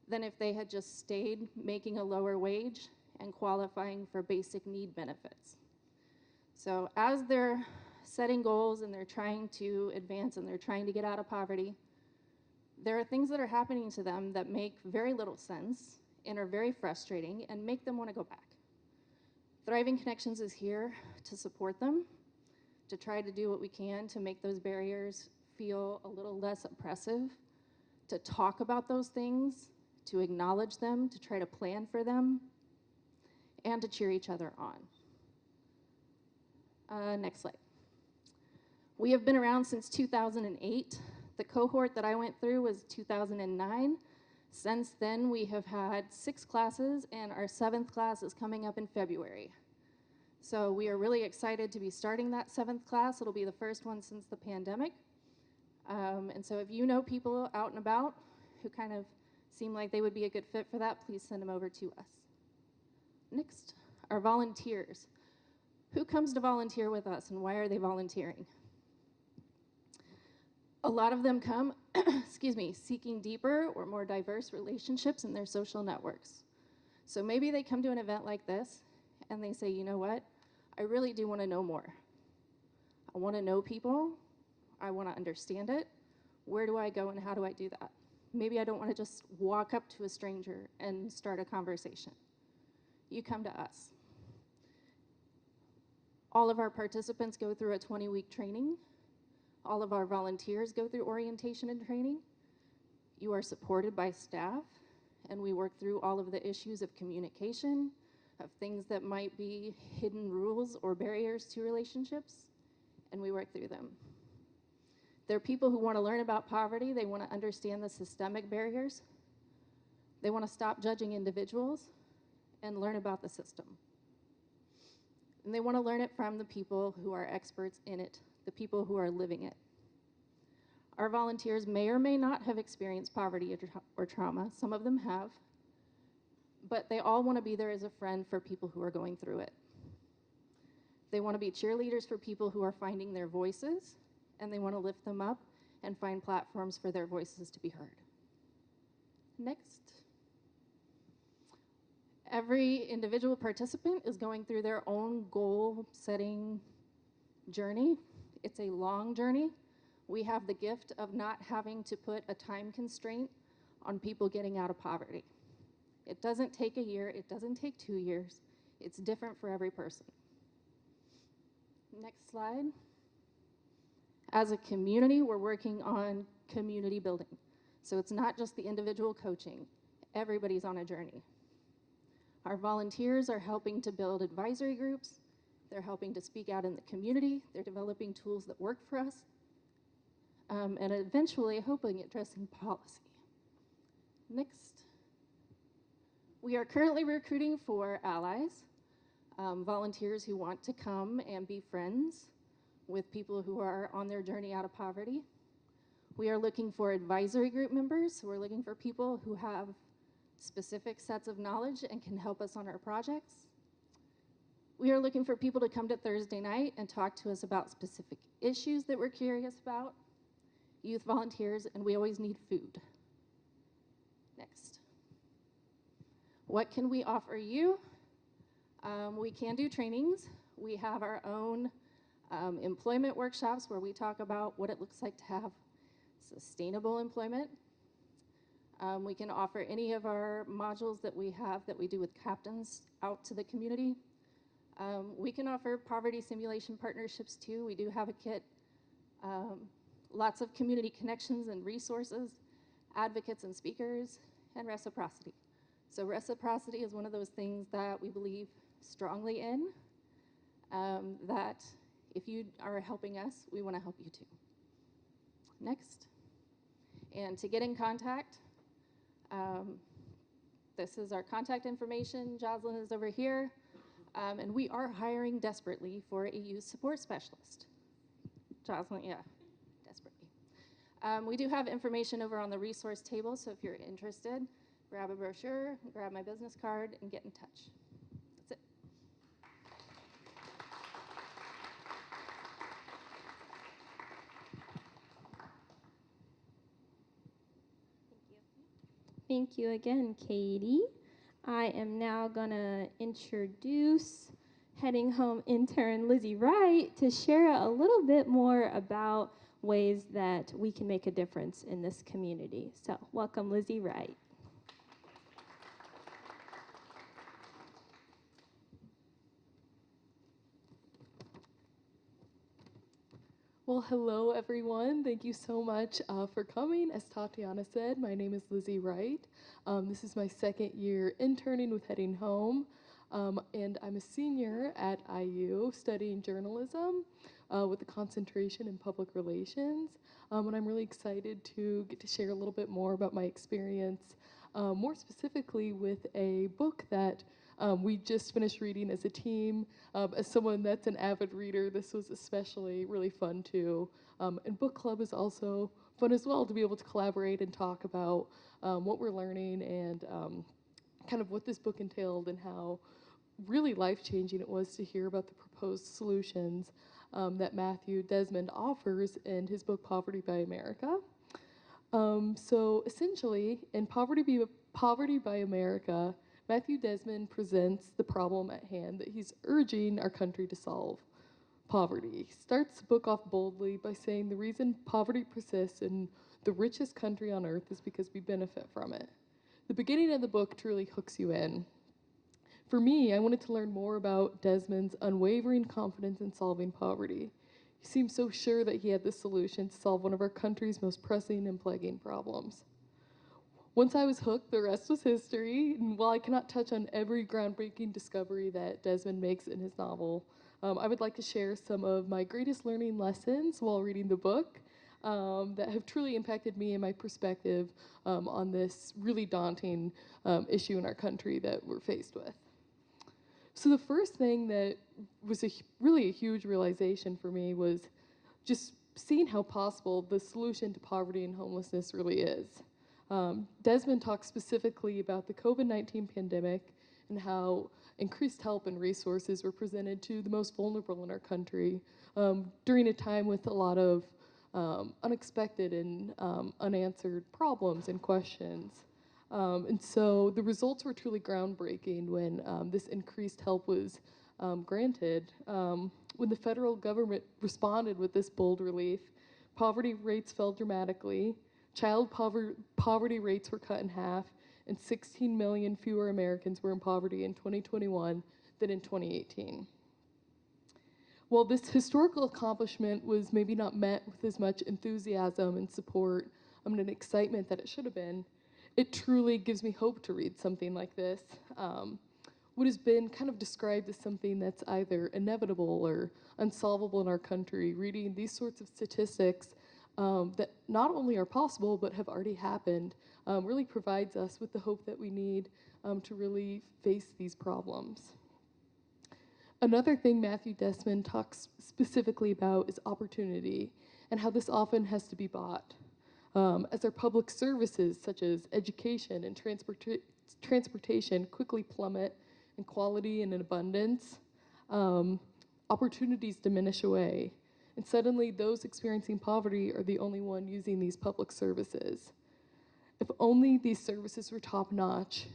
than if they had just stayed making a lower wage and qualifying for basic need benefits. So as they're setting goals and they're trying to advance and they're trying to get out of poverty, there are things that are happening to them that make very little sense and are very frustrating and make them want to go back. Thriving Connections is here to support them, to try to do what we can to make those barriers feel a little less oppressive, to talk about those things, to acknowledge them, to try to plan for them, and to cheer each other on. Next slide. We have been around since 2008. The cohort that I went through was 2009. Since then, we have had 6 classes, and our 7th class is coming up in February. So we are really excited to be starting that 7th class. It'll be the first one since the pandemic. And so if you know people out and about who kind of seem like they would be a good fit for that, please send them over to us. Next, our volunteers. Who comes to volunteer with us, and why are they volunteering? A lot of them come, seeking deeper or more diverse relationships in their social networks. So maybe they come to an event like this and they say, you know what, I really do want to know more. I want to know people. I want to understand it. Where do I go and how do I do that? Maybe I don't want to just walk up to a stranger and start a conversation. You come to us. All of our participants go through a 20-week training. All of our volunteers go through orientation and training. You are supported by staff, and we work through all of the issues of communication, of things that might be hidden rules or barriers to relationships, and we work through them. There are people who want to learn about poverty. They want to understand the systemic barriers. They want to stop judging individuals and learn about the system. And they want to learn it from the people who are experts in it, the people who are living it. Our volunteers may or may not have experienced poverty or trauma. Some of them have. But they all want to be there as a friend for people who are going through it. They want to be cheerleaders for people who are finding their voices, and they want to lift them up and find platforms for their voices to be heard. Next. Every individual participant is going through their own goal-setting journey. It's a long journey. We have the gift of not having to put a time constraint on people getting out of poverty. It doesn't take a year. It doesn't take 2 years. It's different for every person. Next slide. As a community, we're working on community building. So it's not just the individual coaching. Everybody's on a journey. Our volunteers are helping to build advisory groups. They're helping to speak out in the community. They're developing tools that work for us. And eventually, hoping addressing policy. Next. We are currently recruiting for allies, volunteers who want to come and be friends with people who are on their journey out of poverty. We are looking for advisory group members, so we're looking for people who have specific sets of knowledge and can help us on our projects. We are looking for people to come to Thursday night and talk to us about specific issues that we're curious about, youth volunteers, and we always need food. Next. What can we offer you? We can do trainings. We have our own employment workshops where we talk about what it looks like to have sustainable employment. We can offer any of our modules that we have that we do with captains out to the community. We can offer poverty simulation partnerships too. We do have a kit. Lots of community connections and resources, advocates and speakers, and reciprocity. So reciprocity is one of those things that we believe strongly in, that if you are helping us, we want to help you too. Next. And to get in contact, this is our contact information. Jocelyn is over here. And we are hiring desperately for a youth support specialist. Jocelyn, yeah, desperately. We do have information over on the resource table, so if you're interested, grab a brochure, grab my business card, and get in touch. That's it. Thank you again, Katie. I am now going to introduce Heading Home intern Lizzie Wright to share a little bit more about ways that we can make a difference in this community. So, welcome, Lizzie Wright. Well, hello everyone. Thank you so much for coming. As Tatiana said, my name is Lizzie Wright. This is my second year interning with Heading Home, and I'm a senior at IU studying journalism with a concentration in public relations. And I'm really excited to get to share a little bit more about my experience, more specifically with a book that we just finished reading as a team. As someone that's an avid reader, this was especially really fun too. And book club is also fun as well, to be able to collaborate and talk about what we're learning and kind of what this book entailed and how really life-changing it was to hear about the proposed solutions that Matthew Desmond offers in his book Poverty by America. So essentially, in Poverty by America, Matthew Desmond presents the problem at hand that he's urging our country to solve: poverty. He starts the book off boldly by saying the reason poverty persists in the richest country on earth is because we benefit from it. The beginning of the book truly hooks you in. For me, I wanted to learn more about Desmond's unwavering confidence in solving poverty. He seemed so sure that he had the solution to solve one of our country's most pressing and plaguing problems. Once I was hooked, the rest was history. And while I cannot touch on every groundbreaking discovery that Desmond makes in his novel, I would like to share some of my greatest learning lessons while reading the book that have truly impacted me and my perspective on this really daunting issue in our country that we're faced with. So the first thing that was really a huge realization for me was just seeing how possible the solution to poverty and homelessness really is. Desmond talks specifically about the COVID-19 pandemic and how increased help and resources were presented to the most vulnerable in our country during a time with a lot of unexpected and unanswered problems and questions. And so the results were truly groundbreaking when this increased help was granted. When the federal government responded with this bold relief, poverty rates fell dramatically. Child poverty rates were cut in half, and 16 million fewer Americans were in poverty in 2021 than in 2018. While this historical accomplishment was maybe not met with as much enthusiasm and support and excitement that it should have been, it truly gives me hope to read something like this. What has been kind of described as something that's either inevitable or unsolvable in our country, reading these sorts of statistics that not only are possible but have already happened, really provides us with the hope that we need to really face these problems. Another thing Matthew Desmond talks specifically about is opportunity and how this often has to be bought. As our public services such as education and transportation quickly plummet in quality and in abundance, opportunities diminish away. And suddenly those experiencing poverty are the only one using these public services. If only these services were top-notch,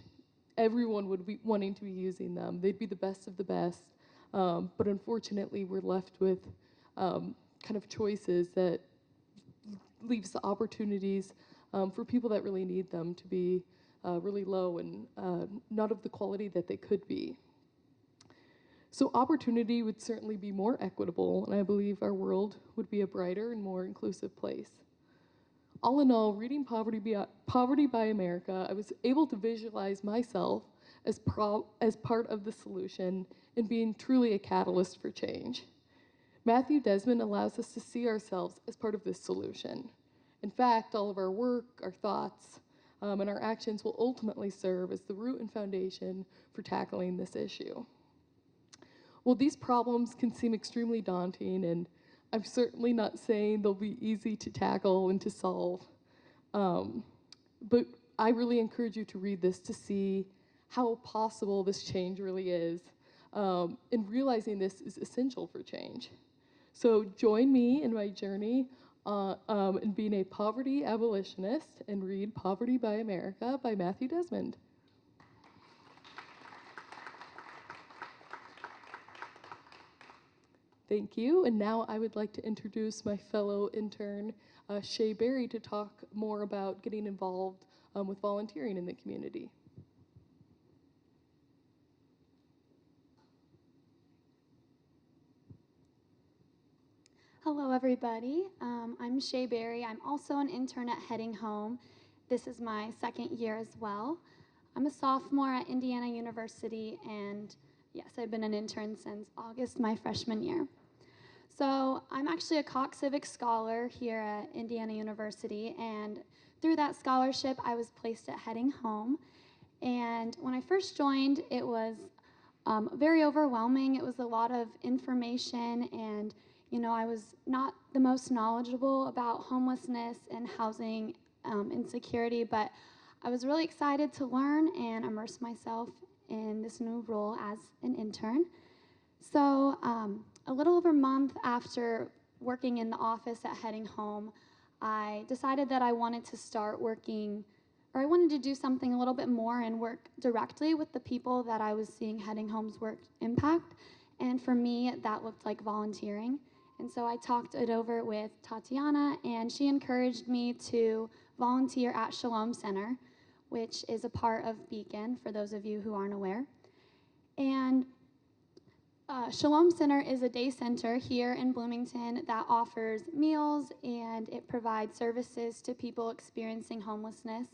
everyone would be wanting to be using them. They'd be the best of the best. But unfortunately, we're left with kind of choices that leaves the opportunities for people that really need them to be really low and not of the quality that they could be. So opportunity would certainly be more equitable, and I believe our world would be a brighter and more inclusive place. All in all, reading Poverty by America, I was able to visualize myself as part of the solution and being truly a catalyst for change. Matthew Desmond allows us to see ourselves as part of this solution. In fact, all of our work, our thoughts, and our actions will ultimately serve as the root and foundation for tackling this issue. Well, these problems can seem extremely daunting, and I'm certainly not saying they'll be easy to tackle and to solve. But I really encourage you to read this to see how possible this change really is. And realizing this is essential for change. So join me in my journey and being a poverty abolitionist, and read Poverty by America by Matthew Desmond. Thank you. And now I would like to introduce my fellow intern, Shay Berry, to talk more about getting involved with volunteering in the community. Hello, everybody. I'm Shay Berry. I'm also an intern at Heading Home. This is my second year as well. I'm a sophomore at Indiana University, and yes, I've been an intern since August my freshman year. So I'm actually a Cox Civic Scholar here at Indiana University, and through that scholarship, I was placed at Heading Home. And when I first joined, it was very overwhelming. It was a lot of information, and I was not the most knowledgeable about homelessness and housing insecurity, but I was really excited to learn and immerse myself in this new role as an intern. So a little over a month after working in the office at Heading Home, I decided that I wanted to start working, or I wanted to do something a little bit more and work directly with the people that I was seeing Heading Home's work impact. And for me, that looked like volunteering. And so I talked it over with Tatiana, and she encouraged me to volunteer at Shalom Center, which is a part of Beacon, for those of you who aren't aware. And Shalom Center is a day center here in Bloomington that offers meals, and it provides services to people experiencing homelessness.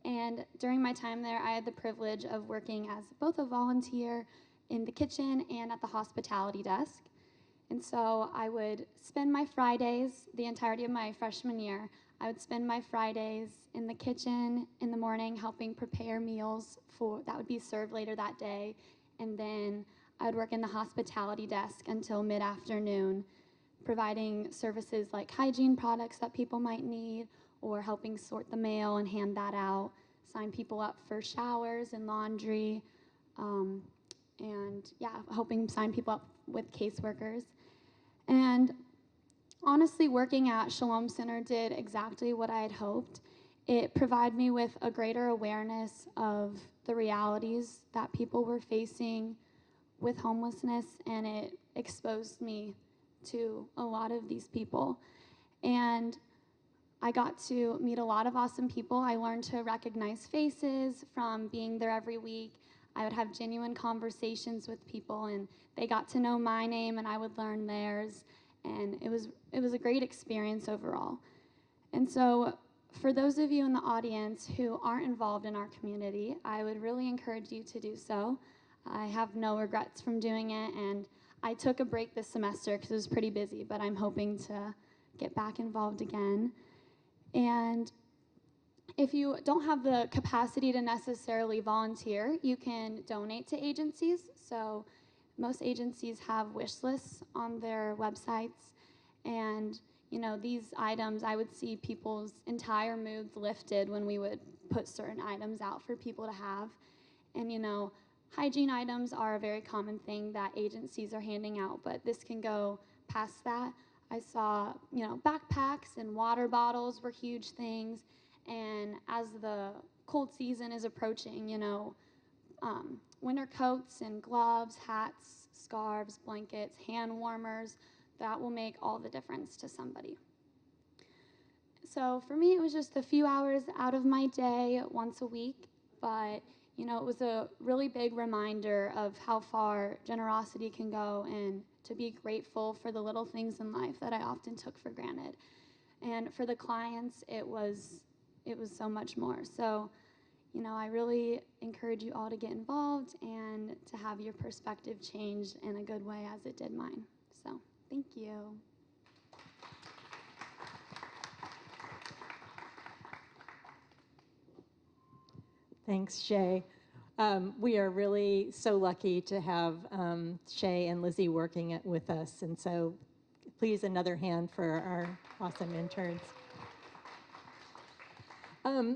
And during my time there, I had the privilege of working as both a volunteer in the kitchen and at the hospitality desk. And so I would spend my Fridays, the entirety of my freshman year, I would spend my Fridays in the kitchen in the morning helping prepare meals that would be served later that day. And then I would work in the hospitality desk until mid-afternoon, providing services like hygiene products that people might need, or helping sort the mail and hand that out, sign people up for showers and laundry, and helping sign people up with caseworkers. And honestly, working at Shalom Center did exactly what I had hoped. It provided me with a greater awareness of the realities that people were facing with homelessness, and it exposed me to a lot of these people. And I got to meet a lot of awesome people. I learned to recognize faces from being there every week. I would have genuine conversations with people, and they got to know my name, and I would learn theirs. And it was a great experience overall. And so for those of you in the audience who aren't involved in our community, I would really encourage you to do so. I have no regrets from doing it, and I took a break this semester because it was pretty busy, but I'm hoping to get back involved again. And if you don't have the capacity to necessarily volunteer, you can donate to agencies. So most agencies have wish lists on their websites, and these items, I would see people's entire moods lifted when we would put certain items out for people to have. And hygiene items are a very common thing that agencies are handing out, but this can go past that. I saw, backpacks and water bottles were huge things. And as the cold season is approaching, winter coats and gloves, hats, scarves, blankets, hand warmers, that will make all the difference to somebody. So for me, it was just a few hours out of my day once a week, but it was a really big reminder of how far generosity can go, and to be grateful for the little things in life that I often took for granted. And for the clients, it was so much more. So, I really encourage you all to get involved and to have your perspective changed in a good way as it did mine. So, thank you. Thanks, Shay. We are really so lucky to have Shay and Lizzie working with us, and so please, another hand for our awesome interns.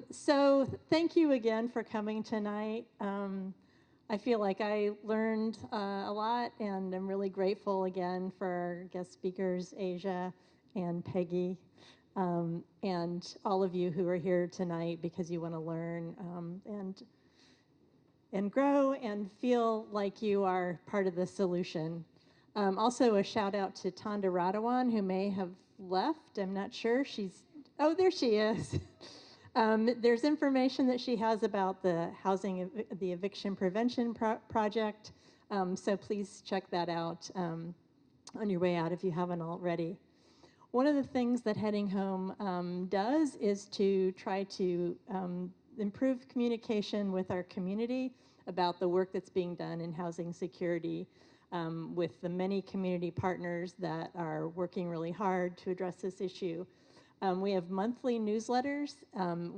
So thank you again for coming tonight. I feel like I learned a lot, and I'm really grateful again for our guest speakers, Asia and Peggy, and all of you who are here tonight because you want to learn and grow and feel like you are part of the solution. Also, a shout out to Tonda Radawan, who may have left. I'm not sure. Oh, there she is. There's information that she has about the the eviction prevention project. So please check that out on your way out if you haven't already. One of the things that Heading Home does is to try to improve communication with our community about the work that's being done in housing security with the many community partners that are working really hard to address this issue. We have monthly newsletters.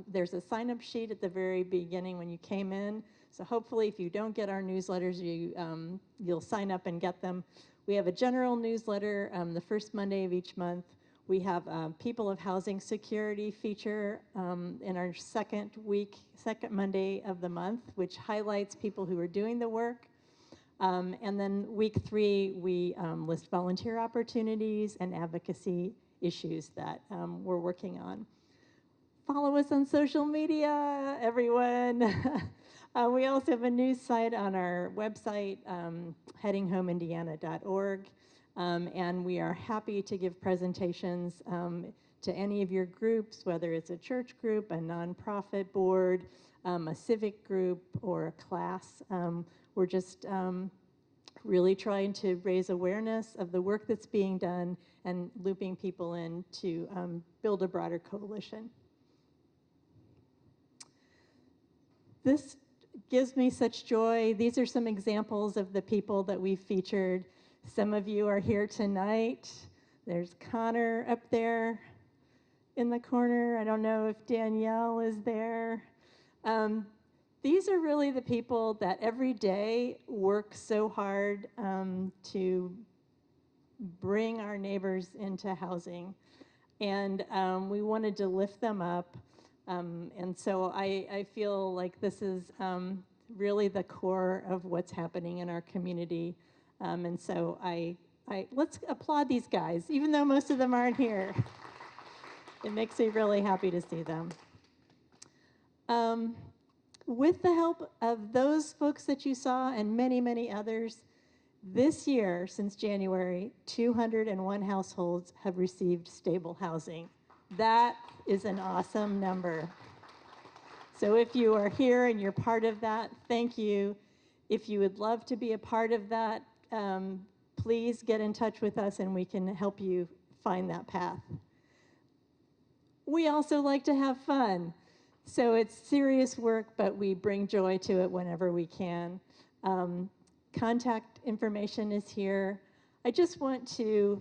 There's a sign-up sheet at the very beginning when you came in. So hopefully if you don't get our newsletters, you'll sign up and get them. We have a general newsletter the first Monday of each month. We have People of Housing Security feature in our second Monday of the month, which highlights people who are doing the work. And then week 3, we list volunteer opportunities and advocacy issues that we're working on. Follow us on social media, everyone. We also have a news site on our website, headinghomeindiana.org. And we are happy to give presentations to any of your groups, whether it's a church group, a nonprofit board, a civic group, or a class. We're just really trying to raise awareness of the work that's being done and looping people in to build a broader coalition. This gives me such joy. These are some examples of the people that we've featured. Some of you are here tonight. There's Connor up there in the corner. I don't know if Danielle is there. These are really the people that every day work so hard to bring our neighbors into housing. And we wanted to lift them up. And so I feel like this is really the core of what's happening in our community. And so let's applaud these guys, even though most of them aren't here. It makes me really happy to see them. With the help of those folks that you saw and many, many others, this year, since January, 201 households have received stable housing. That is an awesome number. So if you are here and you're part of that, thank you. If you would love to be a part of that, please get in touch with us and we can help you find that path. We also like to have fun. So it's serious work, but we bring joy to it whenever we can. Contact information is here. I just want to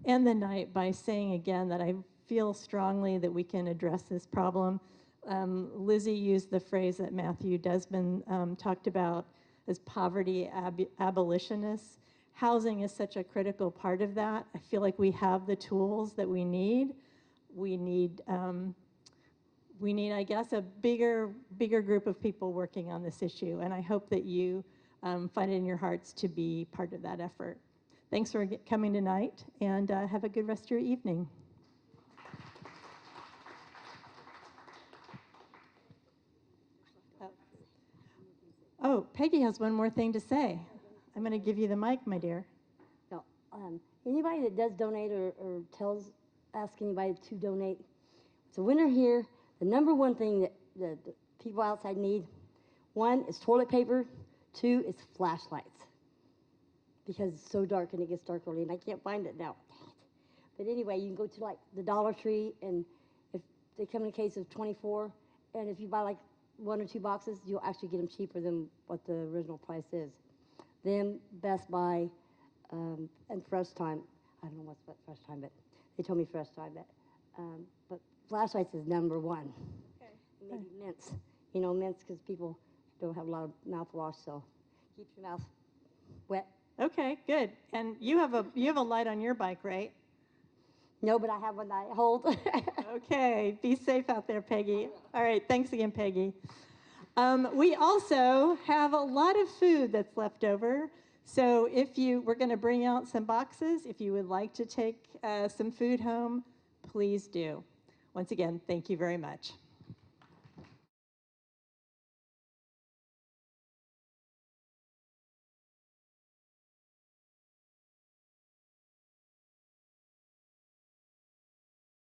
end the night by saying again that I feel strongly that we can address this problem. Lizzie used the phrase that Matthew Desmond talked about as poverty abolitionists. Housing is such a critical part of that. I feel like we have the tools that we need. We need, I guess, a bigger group of people working on this issue. And I hope that you find it in your hearts to be part of that effort. Thanks for coming tonight, and have a good rest of your evening. Oh, Peggy has one more thing to say. I'm going to give you the mic, my dear. No, anybody that does donate or ask anybody to donate, so when they're here, the number one thing that the people outside need, 1 is toilet paper, 2 is flashlights, because it's so dark and it gets dark early and I can't find it now. But anyway, you can go to like the Dollar Tree, and if they come in a case of 24, and if you buy like 1 or 2 boxes, you'll actually get them cheaper than what the original price is. Then Best Buy and Fresh Time. I don't know what's Fresh Time, but they told me Fresh Time. But flashlights is number 1. Okay. Maybe mints. You know, mints because people don't have a lot of mouthwash, so keep your mouth wet. Okay, good. And you have a light on your bike, right? No, but I have one that I hold. Okay, be safe out there, Peggy. All right, thanks again, Peggy. We also have a lot of food that's left over. So we're going to bring out some boxes. If you would like to take some food home, please do. Once again, thank you very much.